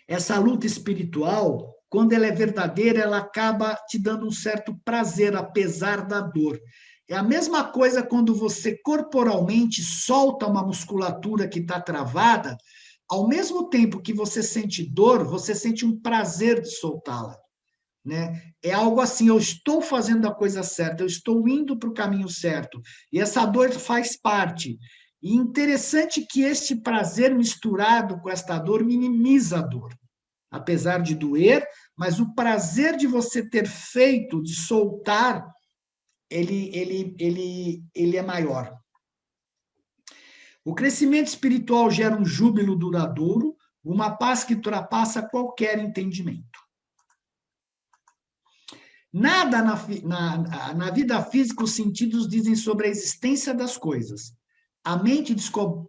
A: essa luta espiritual, quando ela é verdadeira, ela acaba te dando um certo prazer, apesar da dor. É a mesma coisa quando você corporalmente solta uma musculatura que está travada, ao mesmo tempo que você sente dor, você sente um prazer de soltá-la, né? É algo assim, eu estou fazendo a coisa certa, eu estou indo para o caminho certo, e essa dor faz parte. E interessante que este prazer misturado com esta dor minimiza a dor, apesar de doer, mas o prazer de você ter feito, de soltar, ele é maior. O crescimento espiritual gera um júbilo duradouro, uma paz que ultrapassa qualquer entendimento. Nada na vida física os sentidos dizem sobre a existência das coisas. A mente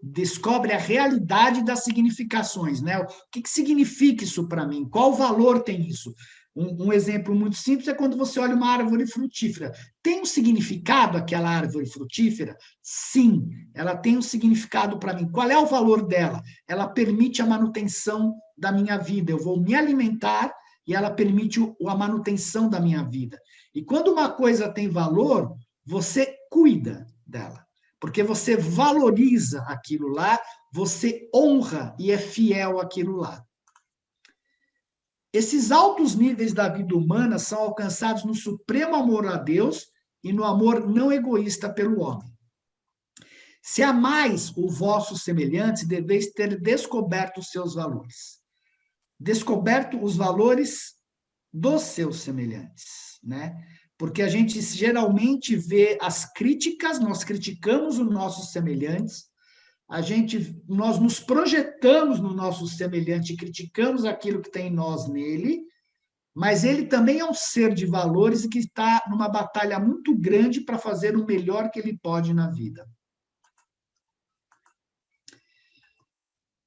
A: descobre a realidade das significações, né? O que significa isso para mim? Qual valor tem isso? Um exemplo muito simples é quando você olha uma árvore frutífera. Tem um significado aquela árvore frutífera? Sim, ela tem um significado para mim. Qual é o valor dela? Ela permite a manutenção da minha vida. Eu vou me alimentar e ela permite a manutenção da minha vida. E quando uma coisa tem valor, você cuida dela, porque você valoriza aquilo lá, você honra e é fiel àquilo lá. Esses altos níveis da vida humana são alcançados no supremo amor a Deus e no amor não egoísta pelo homem. Se amais os vossos semelhantes, deveis ter descoberto os seus valores. Descoberto os valores dos seus semelhantes, né? Porque a gente geralmente vê as críticas, nós criticamos os nossos semelhantes, nós nos projetamos no nosso semelhante, criticamos aquilo que tem em nós nele, mas ele também é um ser de valores e que está numa batalha muito grande para fazer o melhor que ele pode na vida.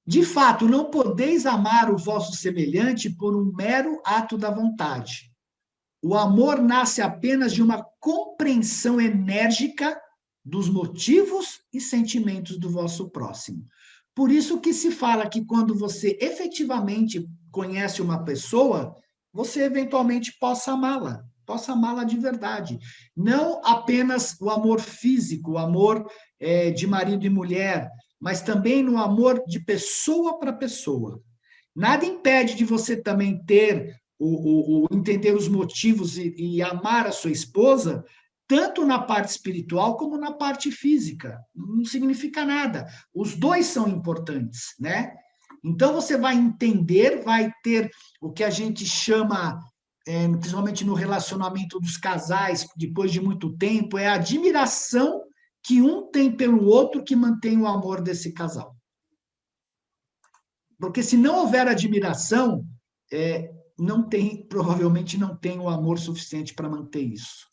A: De fato, não podeis amar o vosso semelhante por um mero ato da vontade. O amor nasce apenas de uma compreensão enérgica dos motivos e sentimentos do vosso próximo. Por isso que se fala que quando você efetivamente conhece uma pessoa, você eventualmente possa amá-la de verdade. Não apenas o amor físico, o amor de marido e mulher, mas também no amor de pessoa para pessoa. Nada impede de você também ter entender os motivos e amar a sua esposa, tanto na parte espiritual como na parte física. Não significa nada. Os dois são importantes, né? Então você vai entender, vai ter o que a gente chama, principalmente no relacionamento dos casais, depois de muito tempo, é a admiração que um tem pelo outro que mantém o amor desse casal. Porque se não houver admiração, provavelmente não tem o amor suficiente para manter isso.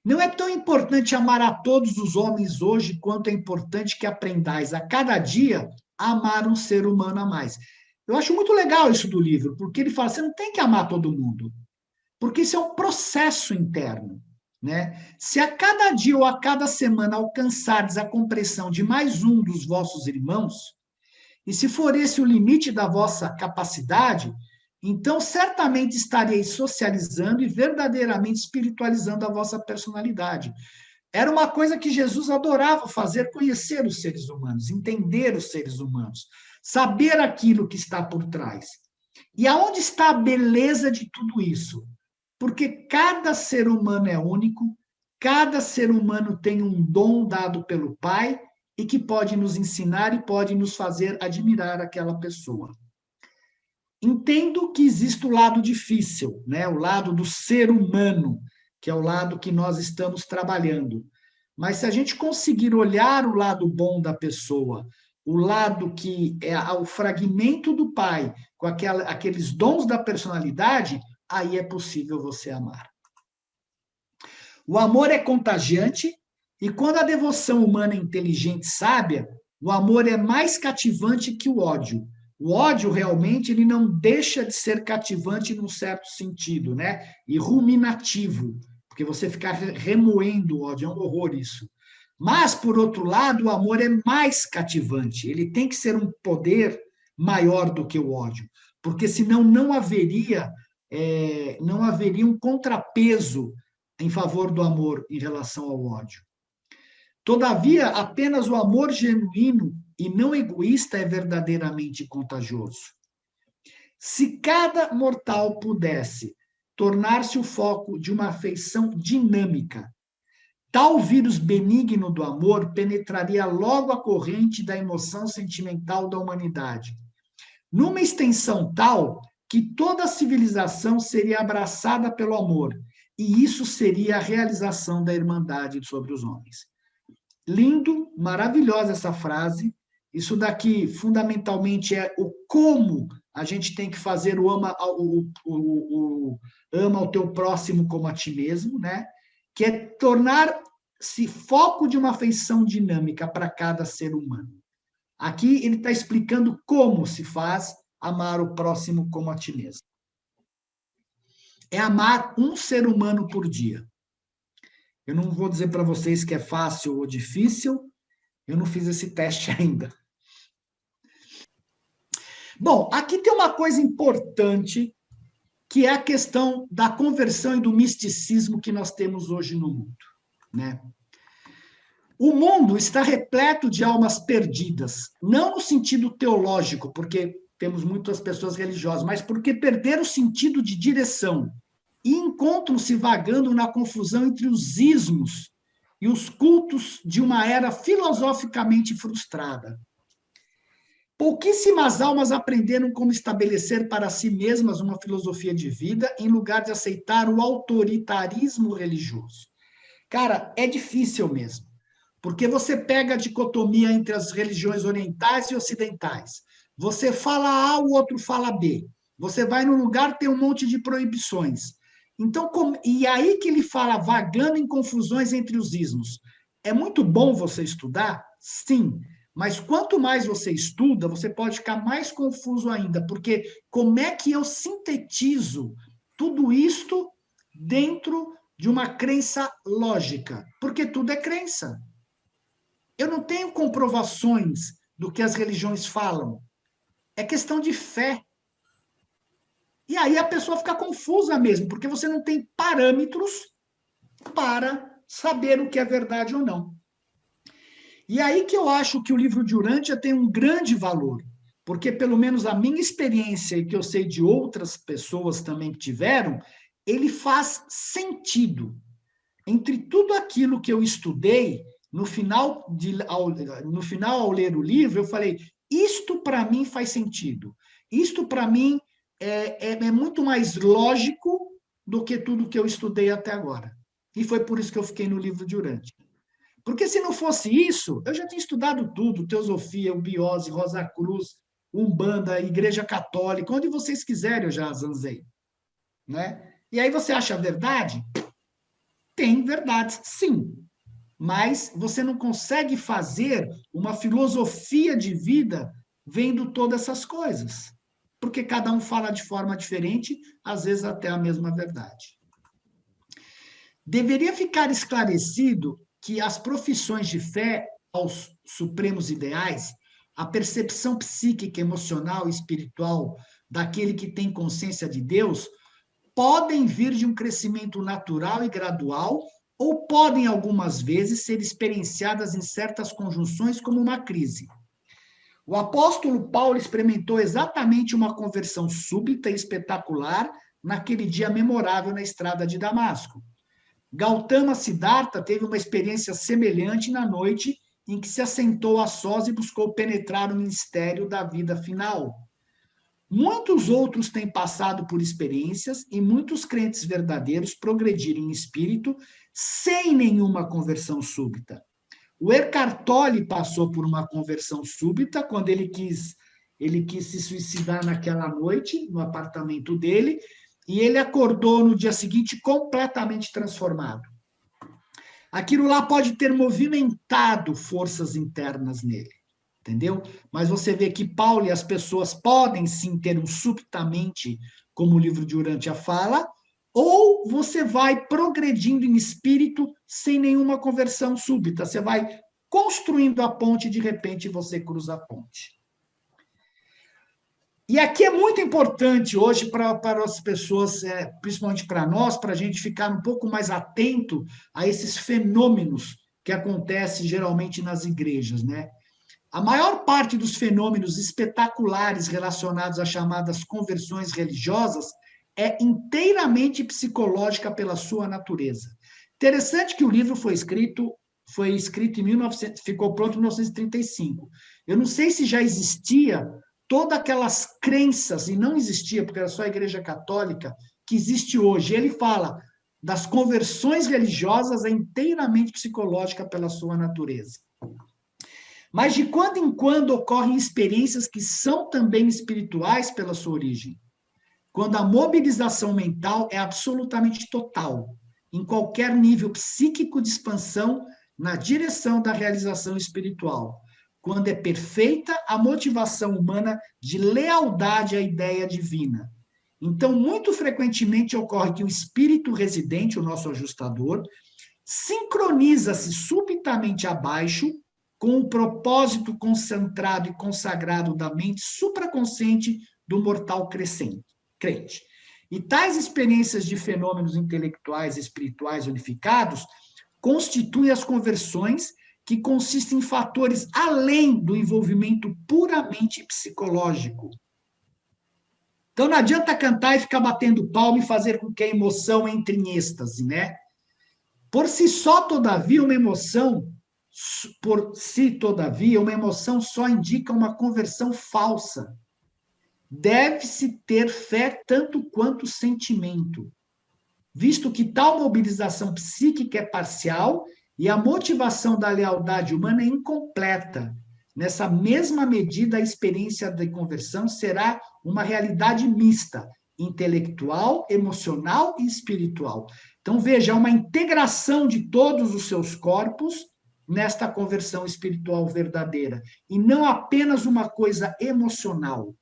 A: Não é tão importante amar a todos os homens hoje quanto é importante que aprendais a cada dia a amar um ser humano a mais. Eu acho muito legal isso do livro, porque ele fala, você não tem que amar todo mundo, porque isso é um processo interno, né? Se a cada dia ou a cada semana alcançardes a compreensão de mais um dos vossos irmãos, e se for esse o limite da vossa capacidade, então certamente estareis socializando e verdadeiramente espiritualizando a vossa personalidade. Era uma coisa que Jesus adorava fazer, conhecer os seres humanos, entender os seres humanos, saber aquilo que está por trás. E aonde está a beleza de tudo isso? Porque cada ser humano é único, cada ser humano tem um dom dado pelo Pai e que pode nos ensinar e pode nos fazer admirar aquela pessoa. Entendo que existe o lado difícil, né? O lado do ser humano, que é o lado que nós estamos trabalhando. Mas se a gente conseguir olhar o lado bom da pessoa, o lado que é o fragmento do Pai, com aqueles dons da personalidade, aí é possível você amar. O amor é contagiante, e quando a devoção humana é inteligente e sábia, o amor é mais cativante que o ódio. O ódio, realmente, ele não deixa de ser cativante num certo sentido, né? E ruminativo, porque você fica remoendo o ódio, é um horror isso. Mas, por outro lado, o amor é mais cativante. Ele tem que ser um poder maior do que o ódio, porque senão não haveria um contrapeso em favor do amor em relação ao ódio. Todavia, apenas o amor genuíno e não egoísta é verdadeiramente contagioso. Se cada mortal pudesse tornar-se o foco de uma afeição dinâmica, tal vírus benigno do amor penetraria logo a corrente da emoção sentimental da humanidade, numa extensão tal que toda a civilização seria abraçada pelo amor, e isso seria a realização da irmandade sobre os homens. Lindo, maravilhosa essa frase. Isso daqui, fundamentalmente, é o como a gente tem que fazer o ama ao teu próximo como a ti mesmo, né? Que é tornar-se foco de uma afeição dinâmica para cada ser humano. Aqui ele está explicando como se faz amar o próximo como a ti mesmo. É amar um ser humano por dia. Eu não vou dizer para vocês que é fácil ou difícil, eu não fiz esse teste ainda. Bom, aqui tem uma coisa importante, que é a questão da conversão e do misticismo que nós temos hoje no mundo, né? O mundo está repleto de almas perdidas, não no sentido teológico, porque temos muitas pessoas religiosas, mas porque perderam o sentido de direção e encontram-se vagando na confusão entre os ismos e os cultos de uma era filosoficamente frustrada. Pouquíssimas almas aprenderam como estabelecer para si mesmas uma filosofia de vida em lugar de aceitar o autoritarismo religioso. Cara, é difícil mesmo, porque você pega a dicotomia entre as religiões orientais e ocidentais. Você fala A, o outro fala B. Você vai num lugar, tem um monte de proibições. Então, e aí que ele fala vagando em confusões entre os ismos. É muito bom você estudar? Sim. Mas quanto mais você estuda, você pode ficar mais confuso ainda, porque como é que eu sintetizo tudo isto dentro de uma crença lógica? Porque tudo é crença. Eu não tenho comprovações do que as religiões falam. É questão de fé. E aí a pessoa fica confusa mesmo, porque você não tem parâmetros para saber o que é verdade ou não. E aí que eu acho que o livro de Urântia tem um grande valor, porque pelo menos a minha experiência e que eu sei de outras pessoas também que tiveram, ele faz sentido. Entre tudo aquilo que eu estudei, no final, ao ler o livro, eu falei, isto para mim faz sentido. Isto para mim é muito mais lógico do que tudo que eu estudei até agora. E foi por isso que eu fiquei no livro de Urântia. Porque se não fosse isso, eu já tinha estudado tudo, teosofia, ubiose, Rosa Cruz, Umbanda, Igreja Católica, onde vocês quiserem eu já zanzei. Né? E aí você acha a verdade? Tem verdades, sim. Mas você não consegue fazer uma filosofia de vida vendo todas essas coisas. Porque cada um fala de forma diferente, às vezes até a mesma verdade. Deveria ficar esclarecido que as profissões de fé aos supremos ideais, a percepção psíquica, emocional e espiritual daquele que tem consciência de Deus, podem vir de um crescimento natural e gradual, ou podem, algumas vezes, ser experienciadas em certas conjunções como uma crise. O apóstolo Paulo experimentou exatamente uma conversão súbita e espetacular naquele dia memorável na estrada de Damasco. Gautama Siddhartha teve uma experiência semelhante na noite em que se assentou a sós e buscou penetrar o mistério da vida final. Muitos outros têm passado por experiências e muitos crentes verdadeiros progrediram em espírito sem nenhuma conversão súbita. O Eckhart Tolle passou por uma conversão súbita quando ele quis se suicidar naquela noite no apartamento dele, e ele acordou no dia seguinte completamente transformado. Aquilo lá pode ter movimentado forças internas nele, entendeu? Mas você vê que Paulo e as pessoas podem sim ter um subitamente, como o livro de Urântia fala, ou você vai progredindo em espírito sem nenhuma conversão súbita. Você vai construindo a ponte e de repente você cruza a ponte. E aqui é muito importante hoje para as pessoas, principalmente para nós, para a gente ficar um pouco mais atento a esses fenômenos que acontecem geralmente nas igrejas, né? A maior parte dos fenômenos espetaculares relacionados às chamadas conversões religiosas é inteiramente psicológica pela sua natureza. Interessante que o livro foi escrito em 1900, ficou pronto em 1935. Eu não sei se já existia todas aquelas crenças, e não existia, porque era só a Igreja Católica, que existe hoje. Ele fala das conversões religiosas é inteiramente psicológica pela sua natureza. Mas de quando em quando ocorrem experiências que são também espirituais pela sua origem. Quando a mobilização mental é absolutamente total, em qualquer nível psíquico de expansão na direção da realização espiritual. Quando é perfeita a motivação humana de lealdade à ideia divina. Então, muito frequentemente ocorre que o espírito residente, o nosso ajustador, sincroniza-se subitamente abaixo com o propósito concentrado e consagrado da mente supraconsciente do mortal crente. E tais experiências de fenômenos intelectuais e espirituais unificados constituem as conversões que consistem em fatores além do envolvimento puramente psicológico. Então não adianta cantar e ficar batendo palma e fazer com que a emoção entre em êxtase, né? Por si só, todavia, uma emoção só indica uma conversão falsa. Deve-se ter fé tanto quanto sentimento, visto que tal mobilização psíquica é parcial e a motivação da lealdade humana é incompleta. Nessa mesma medida, a experiência de conversão será uma realidade mista, intelectual, emocional e espiritual. Então, veja, uma integração de todos os seus corpos nesta conversão espiritual verdadeira, e não apenas uma coisa emocional.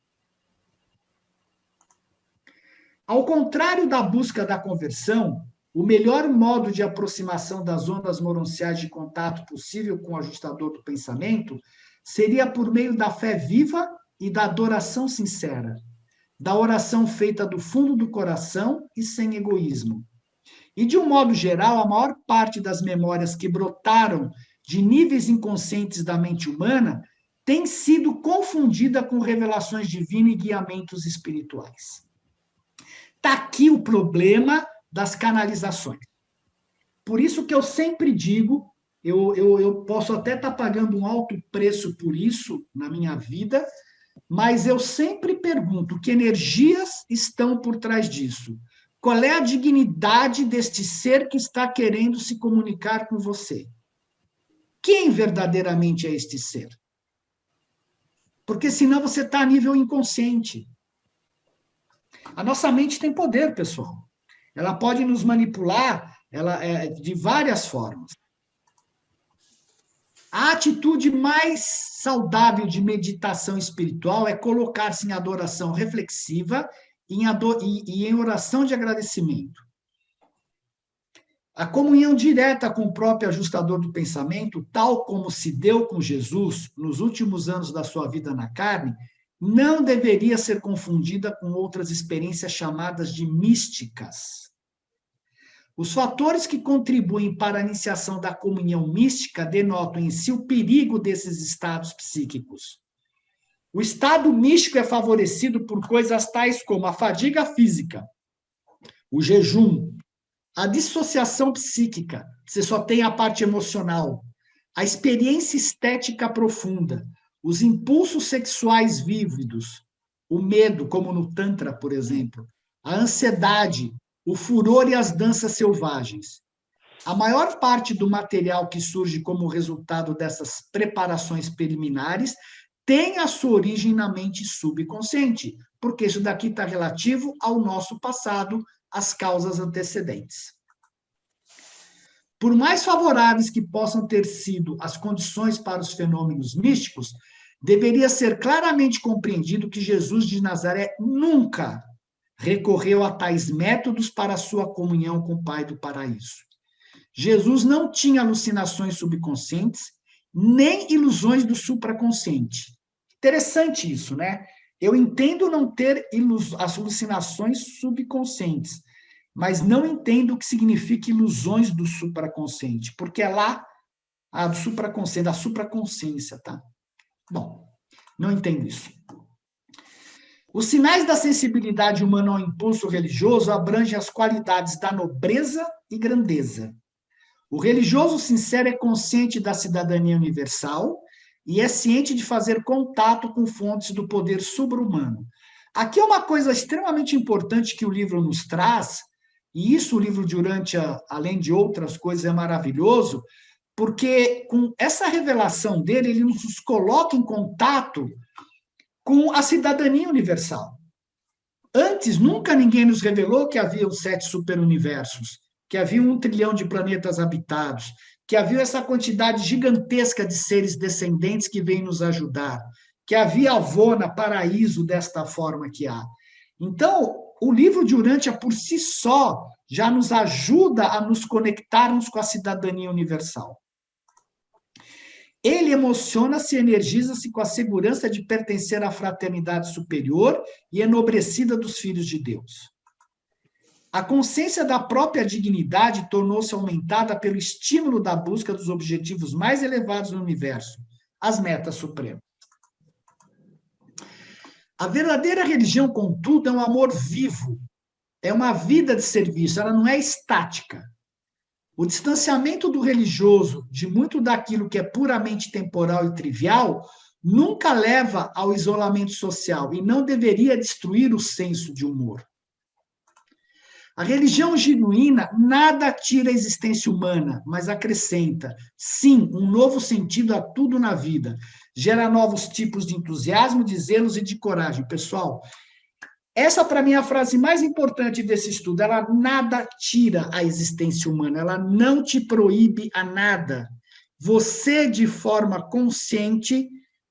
A: Ao contrário da busca da conversão, o melhor modo de aproximação das ondas moronciais de contato possível com o ajustador do pensamento seria por meio da fé viva e da adoração sincera, da oração feita do fundo do coração e sem egoísmo. E, de um modo geral, a maior parte das memórias que brotaram de níveis inconscientes da mente humana tem sido confundida com revelações divinas e guiamentos espirituais. Está aqui o problema das canalizações. Por isso que eu sempre digo, eu posso até estar pagando um alto preço por isso na minha vida, mas eu sempre pergunto que energias estão por trás disso. Qual é a dignidade deste ser que está querendo se comunicar com você? Quem verdadeiramente é este ser? Porque senão você está a nível inconsciente. A nossa mente tem poder, pessoal. Ela pode nos manipular de várias formas. A atitude mais saudável de meditação espiritual é colocar-se em adoração reflexiva e em oração de agradecimento. A comunhão direta com o próprio ajustador do pensamento, tal como se deu com Jesus nos últimos anos da sua vida na carne, não deveria ser confundida com outras experiências chamadas de místicas. Os fatores que contribuem para a iniciação da comunhão mística denotam em si o perigo desses estados psíquicos. O estado místico é favorecido por coisas tais como a fadiga física, o jejum, a dissociação psíquica, você só tem a parte emocional, a experiência estética profunda, os impulsos sexuais vívidos, o medo, como no Tantra, por exemplo, a ansiedade, o furor e as danças selvagens. A maior parte do material que surge como resultado dessas preparações preliminares tem a sua origem na mente subconsciente, porque isso daqui está relativo ao nosso passado, às causas antecedentes. Por mais favoráveis que possam ter sido as condições para os fenômenos místicos, deveria ser claramente compreendido que Jesus de Nazaré nunca recorreu a tais métodos para a sua comunhão com o Pai do Paraíso. Jesus não tinha alucinações subconscientes, nem ilusões do supraconsciente. Interessante isso, né? Eu entendo não ter as alucinações subconscientes, mas não entendo o que significa ilusões do supraconsciente, porque é lá a do supraconsciente, da supraconsciência, tá? Bom, não entendo isso. Os sinais da sensibilidade humana ao impulso religioso abrangem as qualidades da nobreza e grandeza. O religioso sincero é consciente da cidadania universal e é ciente de fazer contato com fontes do poder sobre-humano. Aqui é uma coisa extremamente importante que o livro nos traz, e isso o livro de Urantia, além de outras coisas, é maravilhoso, porque com essa revelação dele, ele nos coloca em contato com a cidadania universal. Antes, nunca ninguém nos revelou que havia os 7 superuniversos, que havia 1 trilhão de planetas habitados, que havia essa quantidade gigantesca de seres descendentes que vêm nos ajudar, que havia Avona, paraíso desta forma que há. Então, o livro de Urantia, por si só, já nos ajuda a nos conectarmos com a cidadania universal. Ele emociona-se e energiza-se com a segurança de pertencer à fraternidade superior e enobrecida dos filhos de Deus. A consciência da própria dignidade tornou-se aumentada pelo estímulo da busca dos objetivos mais elevados do universo, as metas supremas. A verdadeira religião, contudo, é um amor vivo, é uma vida de serviço, ela não é estática. O distanciamento do religioso de muito daquilo que é puramente temporal e trivial nunca leva ao isolamento social e não deveria destruir o senso de humor. A religião genuína nada tira a existência humana, mas acrescenta, sim, um novo sentido a tudo na vida. Gera novos tipos de entusiasmo, de zelos e de coragem. Pessoal, essa para mim é a frase mais importante desse estudo. Ela nada tira a existência humana, ela não te proíbe a nada. Você, de forma consciente,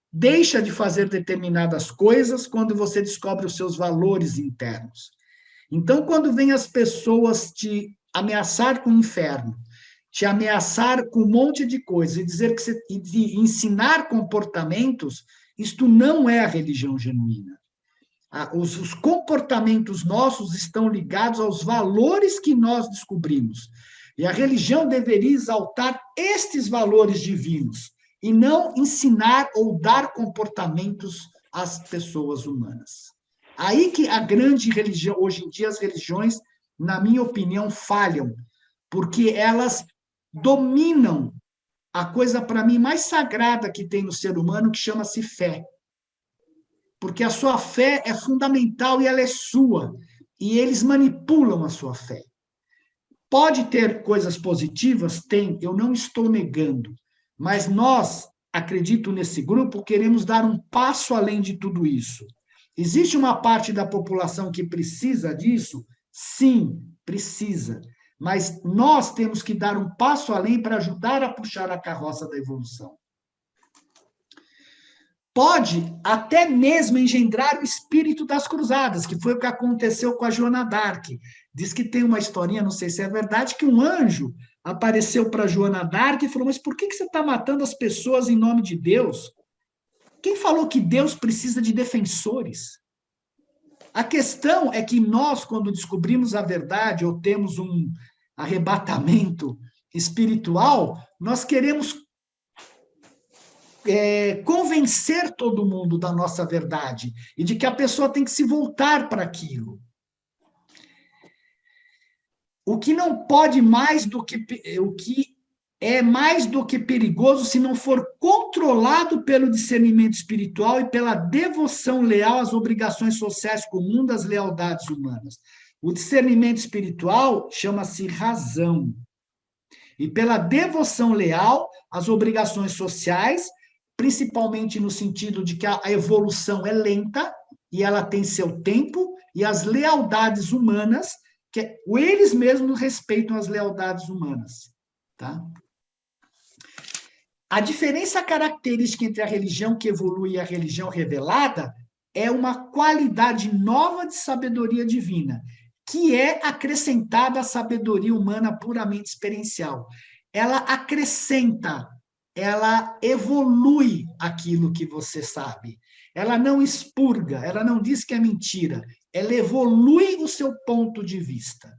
A: deixa de fazer determinadas coisas quando você descobre os seus valores internos. Então, quando vem as pessoas te ameaçar com o inferno, te ameaçar com um monte de coisas e dizer que você, e ensinar comportamentos, isto não é a religião genuína. Os comportamentos nossos estão ligados aos valores que nós descobrimos. E a religião deveria exaltar estes valores divinos e não ensinar ou dar comportamentos às pessoas humanas. Aí que a grande religião, hoje em dia as religiões, na minha opinião, falham, porque elas dominam a coisa, para mim, mais sagrada que tem no ser humano, que chama-se fé. Porque a sua fé é fundamental e ela é sua, e eles manipulam a sua fé. Pode ter coisas positivas? Tem, eu não estou negando, mas nós, acredito nesse grupo, queremos dar um passo além de tudo isso. Existe uma parte da população que precisa disso? Sim, precisa. Mas nós temos que dar um passo além para ajudar a puxar a carroça da evolução. Pode até mesmo engendrar o espírito das cruzadas, que foi o que aconteceu com a Joana d'Arc. Diz que tem uma historinha, não sei se é verdade, que um anjo apareceu para Joana d'Arc e falou: mas por que você está matando as pessoas em nome de Deus? Quem falou que Deus precisa de defensores? A questão é que nós, quando descobrimos a verdade ou temos um arrebatamento espiritual, nós queremos convencer todo mundo da nossa verdade e de que a pessoa tem que se voltar para aquilo. O que não pode mais do que o que é mais do que perigoso se não for controlado pelo discernimento espiritual e pela devoção leal às obrigações sociais comuns das lealdades humanas. O discernimento espiritual chama-se razão. E pela devoção leal às obrigações sociais, principalmente no sentido de que a evolução é lenta e ela tem seu tempo, e as lealdades humanas, que eles mesmos respeitam as lealdades humanas. Tá? A diferença característica entre a religião que evolui e a religião revelada é uma qualidade nova de sabedoria divina, que é acrescentada à sabedoria humana puramente experiencial. Ela acrescenta, ela evolui aquilo que você sabe. Ela não expurga, ela não diz que é mentira, ela evolui o seu ponto de vista.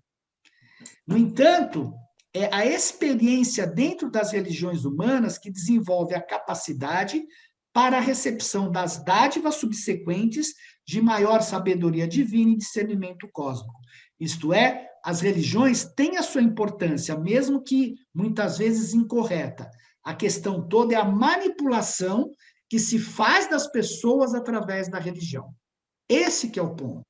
A: No entanto, é a experiência dentro das religiões humanas que desenvolve a capacidade para a recepção das dádivas subsequentes de maior sabedoria divina e discernimento cósmico. Isto é, as religiões têm a sua importância, mesmo que muitas vezes incorreta. A questão toda é a manipulação que se faz das pessoas através da religião. Esse que é o ponto.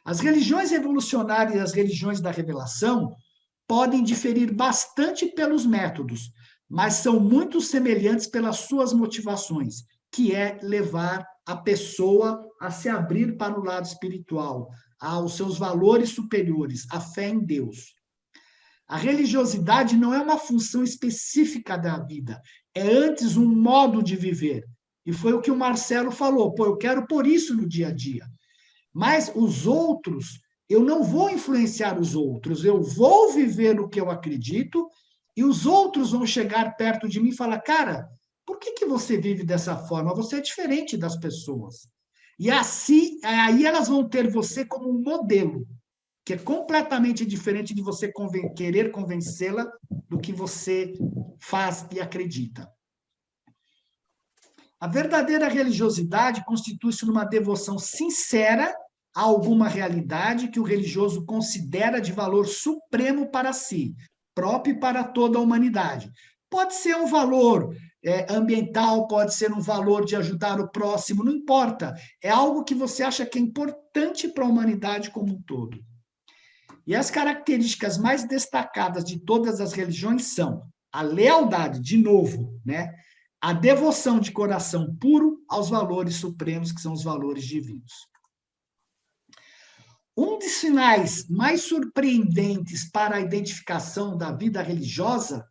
A: As religiões revolucionárias e as religiões da revelação podem diferir bastante pelos métodos, mas são muito semelhantes pelas suas motivações, que é levar a pessoa a se abrir para o lado espiritual, aos seus valores superiores, a fé em Deus. A religiosidade não é uma função específica da vida, é antes um modo de viver. E foi o que o Marcelo falou, eu quero pôr isso no dia a dia. Mas os outros, eu não vou influenciar os outros, eu vou viver o que eu acredito e os outros vão chegar perto de mim e falar, cara, por que você vive dessa forma? Você é diferente das pessoas. E assim, aí elas vão ter você como um modelo, que é completamente diferente de você querer convencê-la do que você faz e acredita. A verdadeira religiosidade constitui-se numa devoção sincera a alguma realidade que o religioso considera de valor supremo para si, próprio e para toda a humanidade. Pode ser um valor ambiental, pode ser um valor de ajudar o próximo, não importa. É algo que você acha que é importante para a humanidade como um todo. E as características mais destacadas de todas as religiões são a lealdade, de novo, né? A devoção de coração puro aos valores supremos, que são os valores divinos. Um dos sinais mais surpreendentes para a identificação da vida religiosa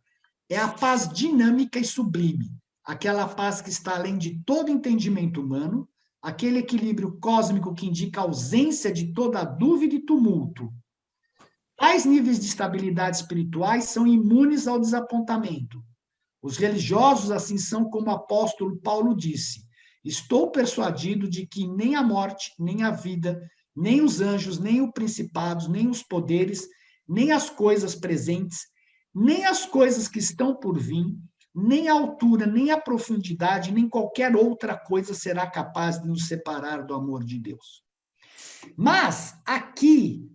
A: é a paz dinâmica e sublime, aquela paz que está além de todo entendimento humano, aquele equilíbrio cósmico que indica a ausência de toda dúvida e tumulto. Tais níveis de estabilidade espirituais são imunes ao desapontamento. Os religiosos assim são como o apóstolo Paulo disse: estou persuadido de que nem a morte, nem a vida, nem os anjos, nem os principados, nem os poderes, nem as coisas presentes, nem as coisas que estão por vir, nem a altura, nem a profundidade, nem qualquer outra coisa será capaz de nos separar do amor de Deus. Mas aqui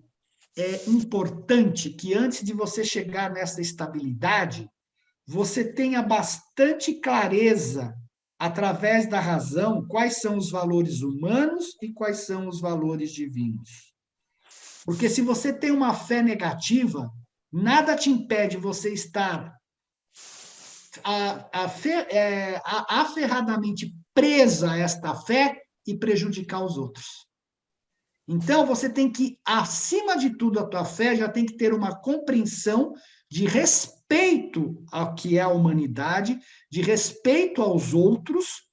A: é importante que antes de você chegar nessa estabilidade, você tenha bastante clareza, através da razão, quais são os valores humanos e quais são os valores divinos. Porque se você tem uma fé negativa, nada te impede você estar aferradamente presa a esta fé e prejudicar os outros. Então, você tem que, acima de tudo, a tua fé já tem que ter uma compreensão de respeito ao que é a humanidade, de respeito aos outros,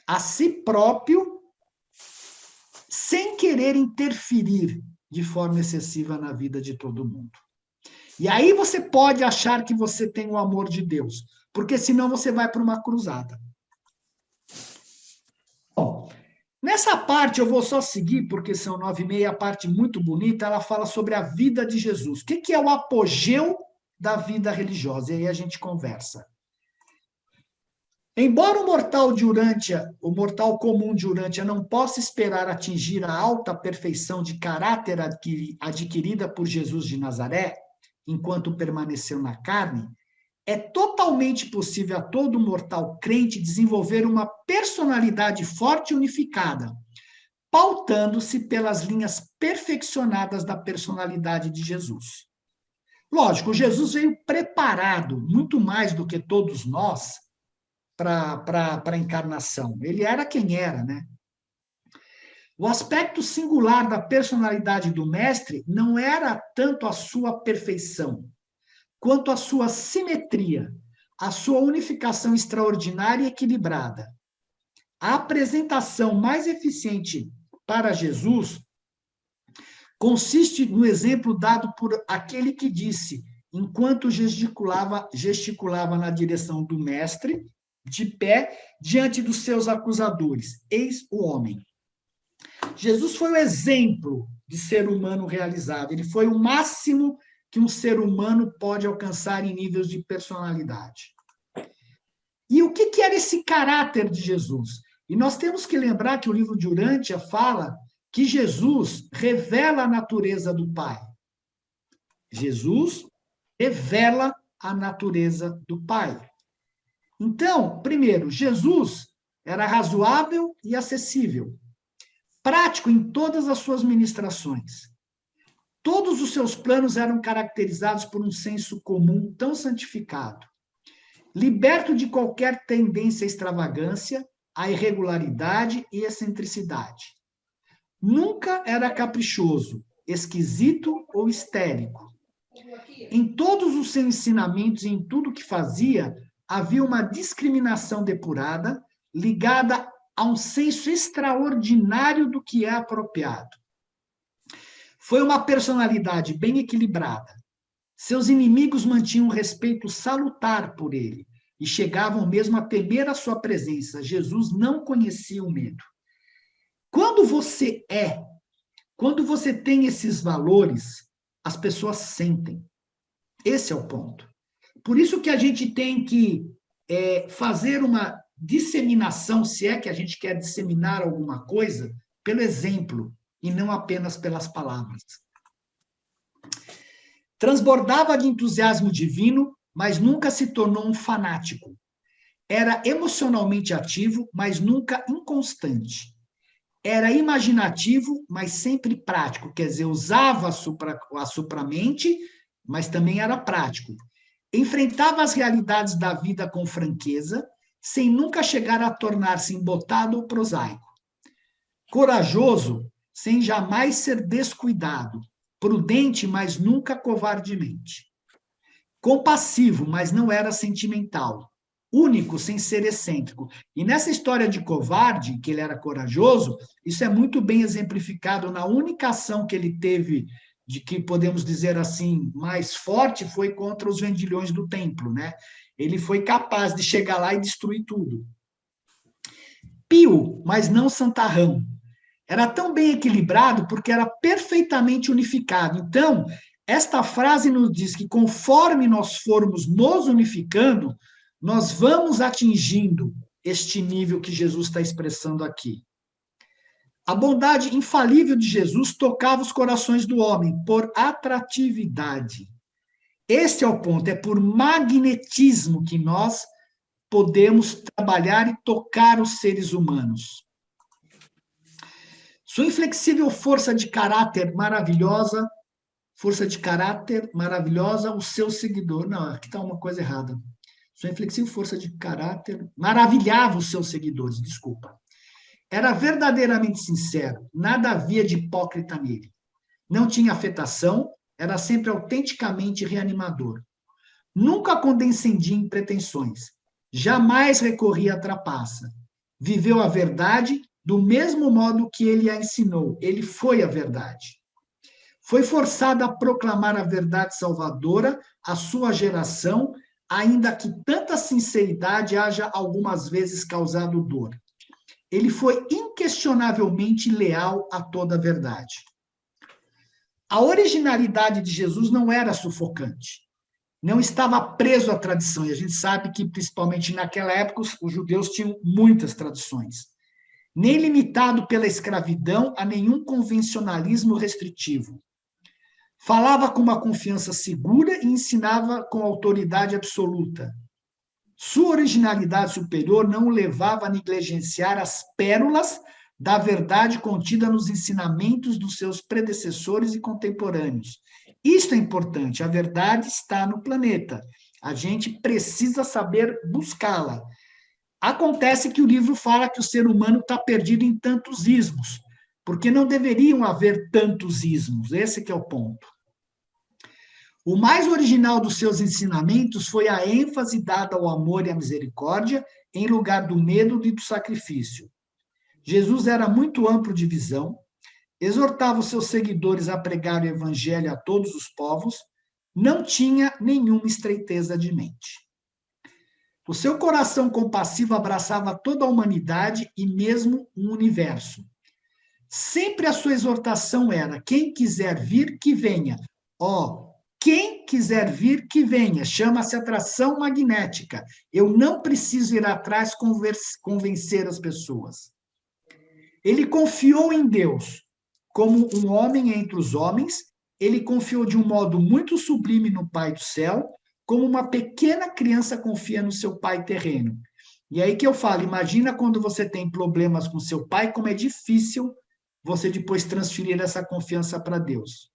A: a si próprio, sem querer interferir de forma excessiva na vida de todo mundo. E aí você pode achar que você tem o amor de Deus, porque senão você vai para uma cruzada. Bom, nessa parte eu vou só seguir, porque são 9h30, a parte muito bonita, ela fala sobre a vida de Jesus. O que é o apogeu da vida religiosa? E aí a gente conversa. Embora o mortal comum de Urântia não possa esperar atingir a alta perfeição de caráter adquirida por Jesus de Nazaré, enquanto permaneceu na carne, é totalmente possível a todo mortal crente desenvolver uma personalidade forte e unificada, pautando-se pelas linhas perfeccionadas da personalidade de Jesus. Lógico, Jesus veio preparado, muito mais do que todos nós, para a encarnação. Ele era quem era, né? O aspecto singular da personalidade do mestre não era tanto a sua perfeição, quanto a sua simetria, a sua unificação extraordinária e equilibrada. A apresentação mais eficiente para Jesus consiste no exemplo dado por aquele que disse, enquanto gesticulava na direção do mestre, de pé, diante dos seus acusadores: eis o homem. Jesus foi o exemplo de ser humano realizado. Ele foi o máximo que um ser humano pode alcançar em níveis de personalidade. E o que era esse caráter de Jesus? E nós temos que lembrar que o livro de Urântia fala que Jesus revela a natureza do Pai. Jesus revela a natureza do Pai. Então, primeiro, Jesus era razoável e acessível, prático em todas as suas ministrações. Todos os seus planos eram caracterizados por um senso comum tão santificado, liberto de qualquer tendência à extravagância, à irregularidade e excentricidade. Nunca era caprichoso, esquisito ou histérico. Em todos os seus ensinamentos e em tudo que fazia, havia uma discriminação depurada, ligada a um senso extraordinário do que é apropriado. Foi uma personalidade bem equilibrada. Seus inimigos mantinham um respeito salutar por ele e chegavam mesmo a temer a sua presença. Jesus não conhecia o medo. Quando você tem esses valores, as pessoas sentem. Esse é o ponto. Por isso que a gente tem que fazer uma disseminação, se é que a gente quer disseminar alguma coisa, pelo exemplo, e não apenas pelas palavras. Transbordava de entusiasmo divino, mas nunca se tornou um fanático. Era emocionalmente ativo, mas nunca inconstante. Era imaginativo, mas sempre prático, quer dizer, usava a supramente, mas também era prático. Enfrentava as realidades da vida com franqueza, sem nunca chegar a tornar-se embotado ou prosaico. Corajoso, sem jamais ser descuidado. Prudente, mas nunca covardemente. Compassivo, mas não era sentimental. Único, sem ser excêntrico. E nessa história de covarde, que ele era corajoso, isso é muito bem exemplificado na única ação que ele teve, de que podemos dizer assim, mais forte, foi contra os vendilhões do templo, né? Ele foi capaz de chegar lá e destruir tudo. Pio, mas não santarrão. Era tão bem equilibrado porque era perfeitamente unificado. Então, esta frase nos diz que conforme nós formos nos unificando, nós vamos atingindo este nível que Jesus está expressando aqui. A bondade infalível de Jesus tocava os corações do homem por atratividade. Este é o ponto, é por magnetismo que nós podemos trabalhar e tocar os seres humanos. Sua inflexível força de caráter maravilhosa, o seu seguidor. Não, aqui está uma coisa errada. Sua inflexível força de caráter maravilhava os seus seguidores, desculpa. Era verdadeiramente sincero, nada havia de hipócrita nele. Não tinha afetação, era sempre autenticamente reanimador. Nunca condescendia em pretensões, jamais recorria à trapaça. Viveu a verdade do mesmo modo que ele a ensinou. Ele foi a verdade. Foi forçado a proclamar a verdade salvadora à sua geração, ainda que tanta sinceridade haja algumas vezes causado dor. Ele foi inquestionavelmente leal a toda a verdade. A originalidade de Jesus não era sufocante. Não estava preso à tradição. E a gente sabe que, principalmente naquela época, os judeus tinham muitas tradições. Nem limitado pela escravidão a nenhum convencionalismo restritivo. Falava com uma confiança segura e ensinava com autoridade absoluta. Sua originalidade superior não o levava a negligenciar as pérolas da verdade contida nos ensinamentos dos seus predecessores e contemporâneos. Isto é importante, a verdade está no planeta. A gente precisa saber buscá-la. Acontece que o livro fala que o ser humano está perdido em tantos ismos, porque não deveriam haver tantos ismos, esse que é o ponto. O mais original dos seus ensinamentos foi a ênfase dada ao amor e à misericórdia, em lugar do medo e do sacrifício. Jesus era muito amplo de visão, exortava os seus seguidores a pregar o evangelho a todos os povos, não tinha nenhuma estreiteza de mente. O seu coração compassivo abraçava toda a humanidade e mesmo o universo. Sempre a sua exortação era: quem quiser vir, que venha. Quem quiser vir, que venha. Chama-se atração magnética. Eu não preciso ir atrás convencer as pessoas. Ele confiou em Deus como um homem entre os homens. Ele confiou de um modo muito sublime no Pai do céu, como uma pequena criança confia no seu pai terreno. E aí que eu falo, imagina quando você tem problemas com seu pai, como é difícil você depois transferir essa confiança para Deus.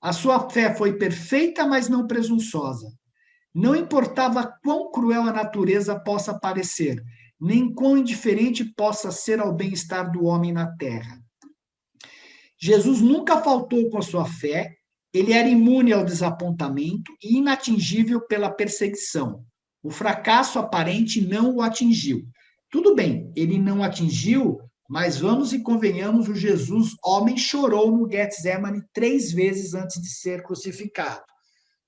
A: A sua fé foi perfeita, mas não presunçosa. Não importava quão cruel a natureza possa parecer, nem quão indiferente possa ser ao bem-estar do homem na terra. Jesus nunca faltou com a sua fé, ele era imune ao desapontamento e inatingível pela perseguição. O fracasso aparente não o atingiu. Tudo bem, ele não atingiu, mas vamos e convenhamos, o Jesus homem chorou no Getsemane 3 vezes antes de ser crucificado.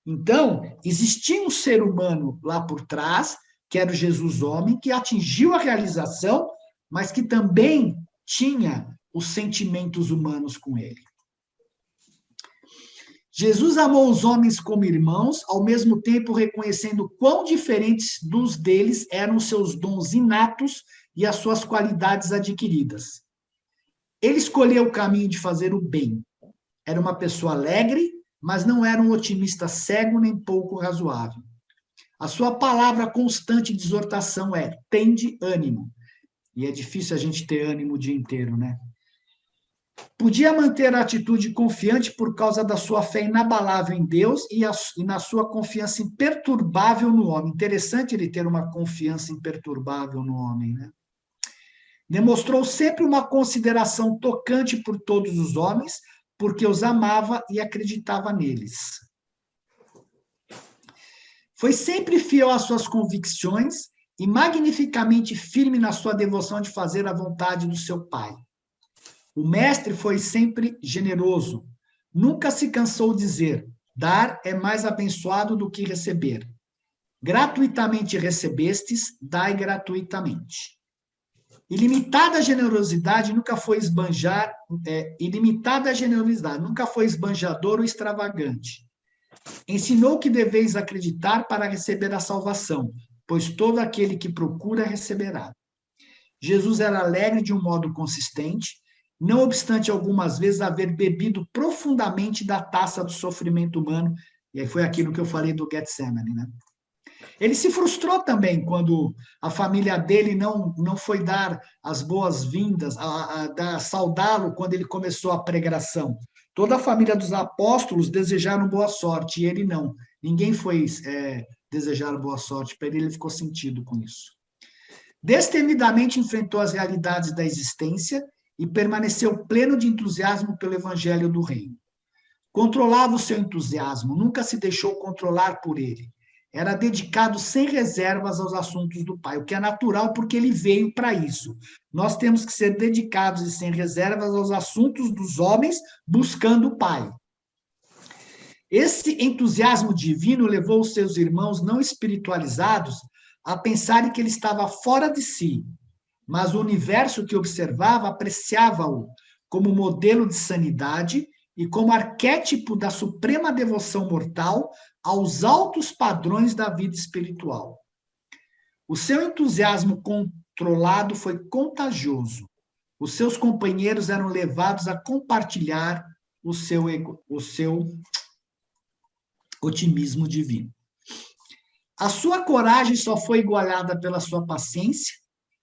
A: Então, existia um ser humano lá por trás, que era o Jesus homem, que atingiu a realização, mas que também tinha os sentimentos humanos com ele. Jesus amou os homens como irmãos, ao mesmo tempo reconhecendo quão diferentes dos deles eram seus dons inatos e as suas qualidades adquiridas. Ele escolheu o caminho de fazer o bem. Era uma pessoa alegre, mas não era um otimista cego nem pouco razoável. A sua palavra constante de exortação é: tende ânimo. E é difícil a gente ter ânimo o dia inteiro, né? Podia manter a atitude confiante por causa da sua fé inabalável em Deus e na sua confiança imperturbável no homem. Interessante ele ter uma confiança imperturbável no homem, né? Demonstrou sempre uma consideração tocante por todos os homens, porque os amava e acreditava neles. Foi sempre fiel às suas convicções e magnificamente firme na sua devoção de fazer a vontade do seu Pai. O mestre foi sempre generoso. Nunca se cansou de dizer: dar é mais abençoado do que receber. Gratuitamente recebestes, dai gratuitamente. Ilimitada generosidade nunca foi esbanjador ou extravagante. Ensinou que deveis acreditar para receber a salvação, pois todo aquele que procura receberá. Jesus era alegre de um modo consistente, não obstante algumas vezes haver bebido profundamente da taça do sofrimento humano, e aí foi aquilo que eu falei do Getsemane, né? Ele se frustrou também quando a família dele não foi dar as boas-vindas, saudá-lo quando ele começou a pregação. Toda a família dos apóstolos desejaram boa sorte, e ele não. Ninguém foi desejar boa sorte para ele, ele ficou sentido com isso. Destemidamente enfrentou as realidades da existência e permaneceu pleno de entusiasmo pelo evangelho do reino. Controlava o seu entusiasmo, nunca se deixou controlar por ele. Era dedicado sem reservas aos assuntos do Pai, o que é natural porque ele veio para isso. Nós temos que ser dedicados e sem reservas aos assuntos dos homens, buscando o Pai. Esse entusiasmo divino levou os seus irmãos não espiritualizados a pensarem que ele estava fora de si, mas o universo que observava apreciava-o como modelo de sanidade e como arquétipo da suprema devoção mortal aos altos padrões da vida espiritual. O seu entusiasmo controlado foi contagioso. Os seus companheiros eram levados a compartilhar o seu otimismo divino. A sua coragem só foi igualada pela sua paciência.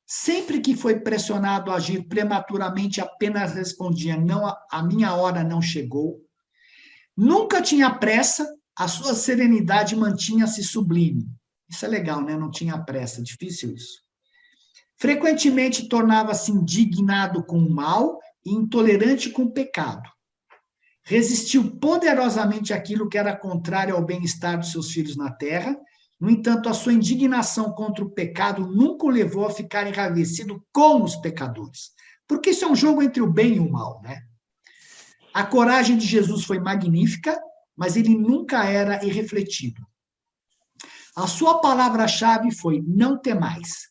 A: Sempre que foi pressionado a agir prematuramente, apenas respondia: não, a minha hora não chegou. Nunca tinha pressa, a sua serenidade mantinha-se sublime. Isso é legal, né? Não tinha pressa, difícil isso. Frequentemente tornava-se indignado com o mal e intolerante com o pecado. Resistiu poderosamente àquilo que era contrário ao bem-estar dos seus filhos na terra. No entanto, a sua indignação contra o pecado nunca o levou a ficar enraivecido com os pecadores. Porque isso é um jogo entre o bem e o mal, né? A coragem de Jesus foi magnífica, mas ele nunca era irrefletido. A sua palavra-chave foi: não temais.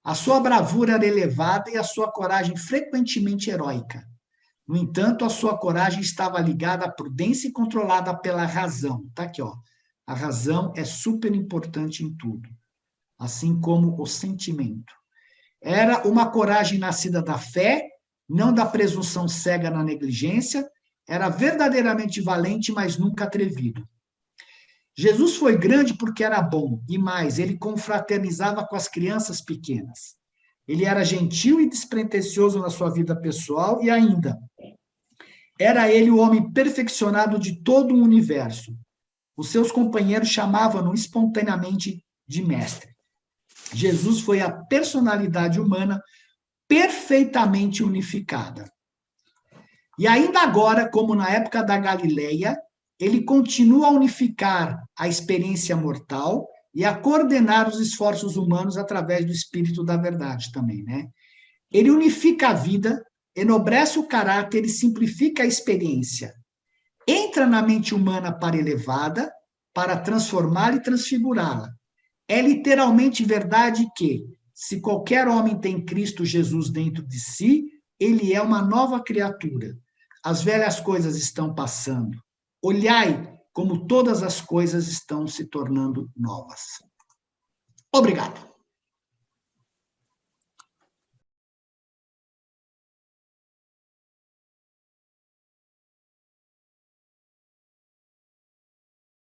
A: A sua bravura era elevada e a sua coragem frequentemente heróica. No entanto, a sua coragem estava ligada à prudência e controlada pela razão. Tá aqui, ó. A razão é super importante em tudo, assim como o sentimento. Era uma coragem nascida da fé, não da presunção cega na negligência. Era verdadeiramente valente, mas nunca atrevido. Jesus foi grande porque era bom, e mais, ele confraternizava com as crianças pequenas. Ele era gentil e despretensioso na sua vida pessoal e ainda era ele o homem perfeccionado de todo o universo. Os seus companheiros chamavam-no espontaneamente de mestre. Jesus foi a personalidade humana perfeitamente unificada. E ainda agora, como na época da Galileia, ele continua a unificar a experiência mortal e a coordenar os esforços humanos através do Espírito da Verdade também, né? Ele unifica a vida, enobrece o caráter e simplifica a experiência. Entra na mente humana para elevada, para transformá-la e transfigurá-la. É literalmente verdade que, se qualquer homem tem Cristo Jesus dentro de si, ele é uma nova criatura. As velhas coisas estão passando. Olhai como todas as coisas estão se tornando novas. Obrigado.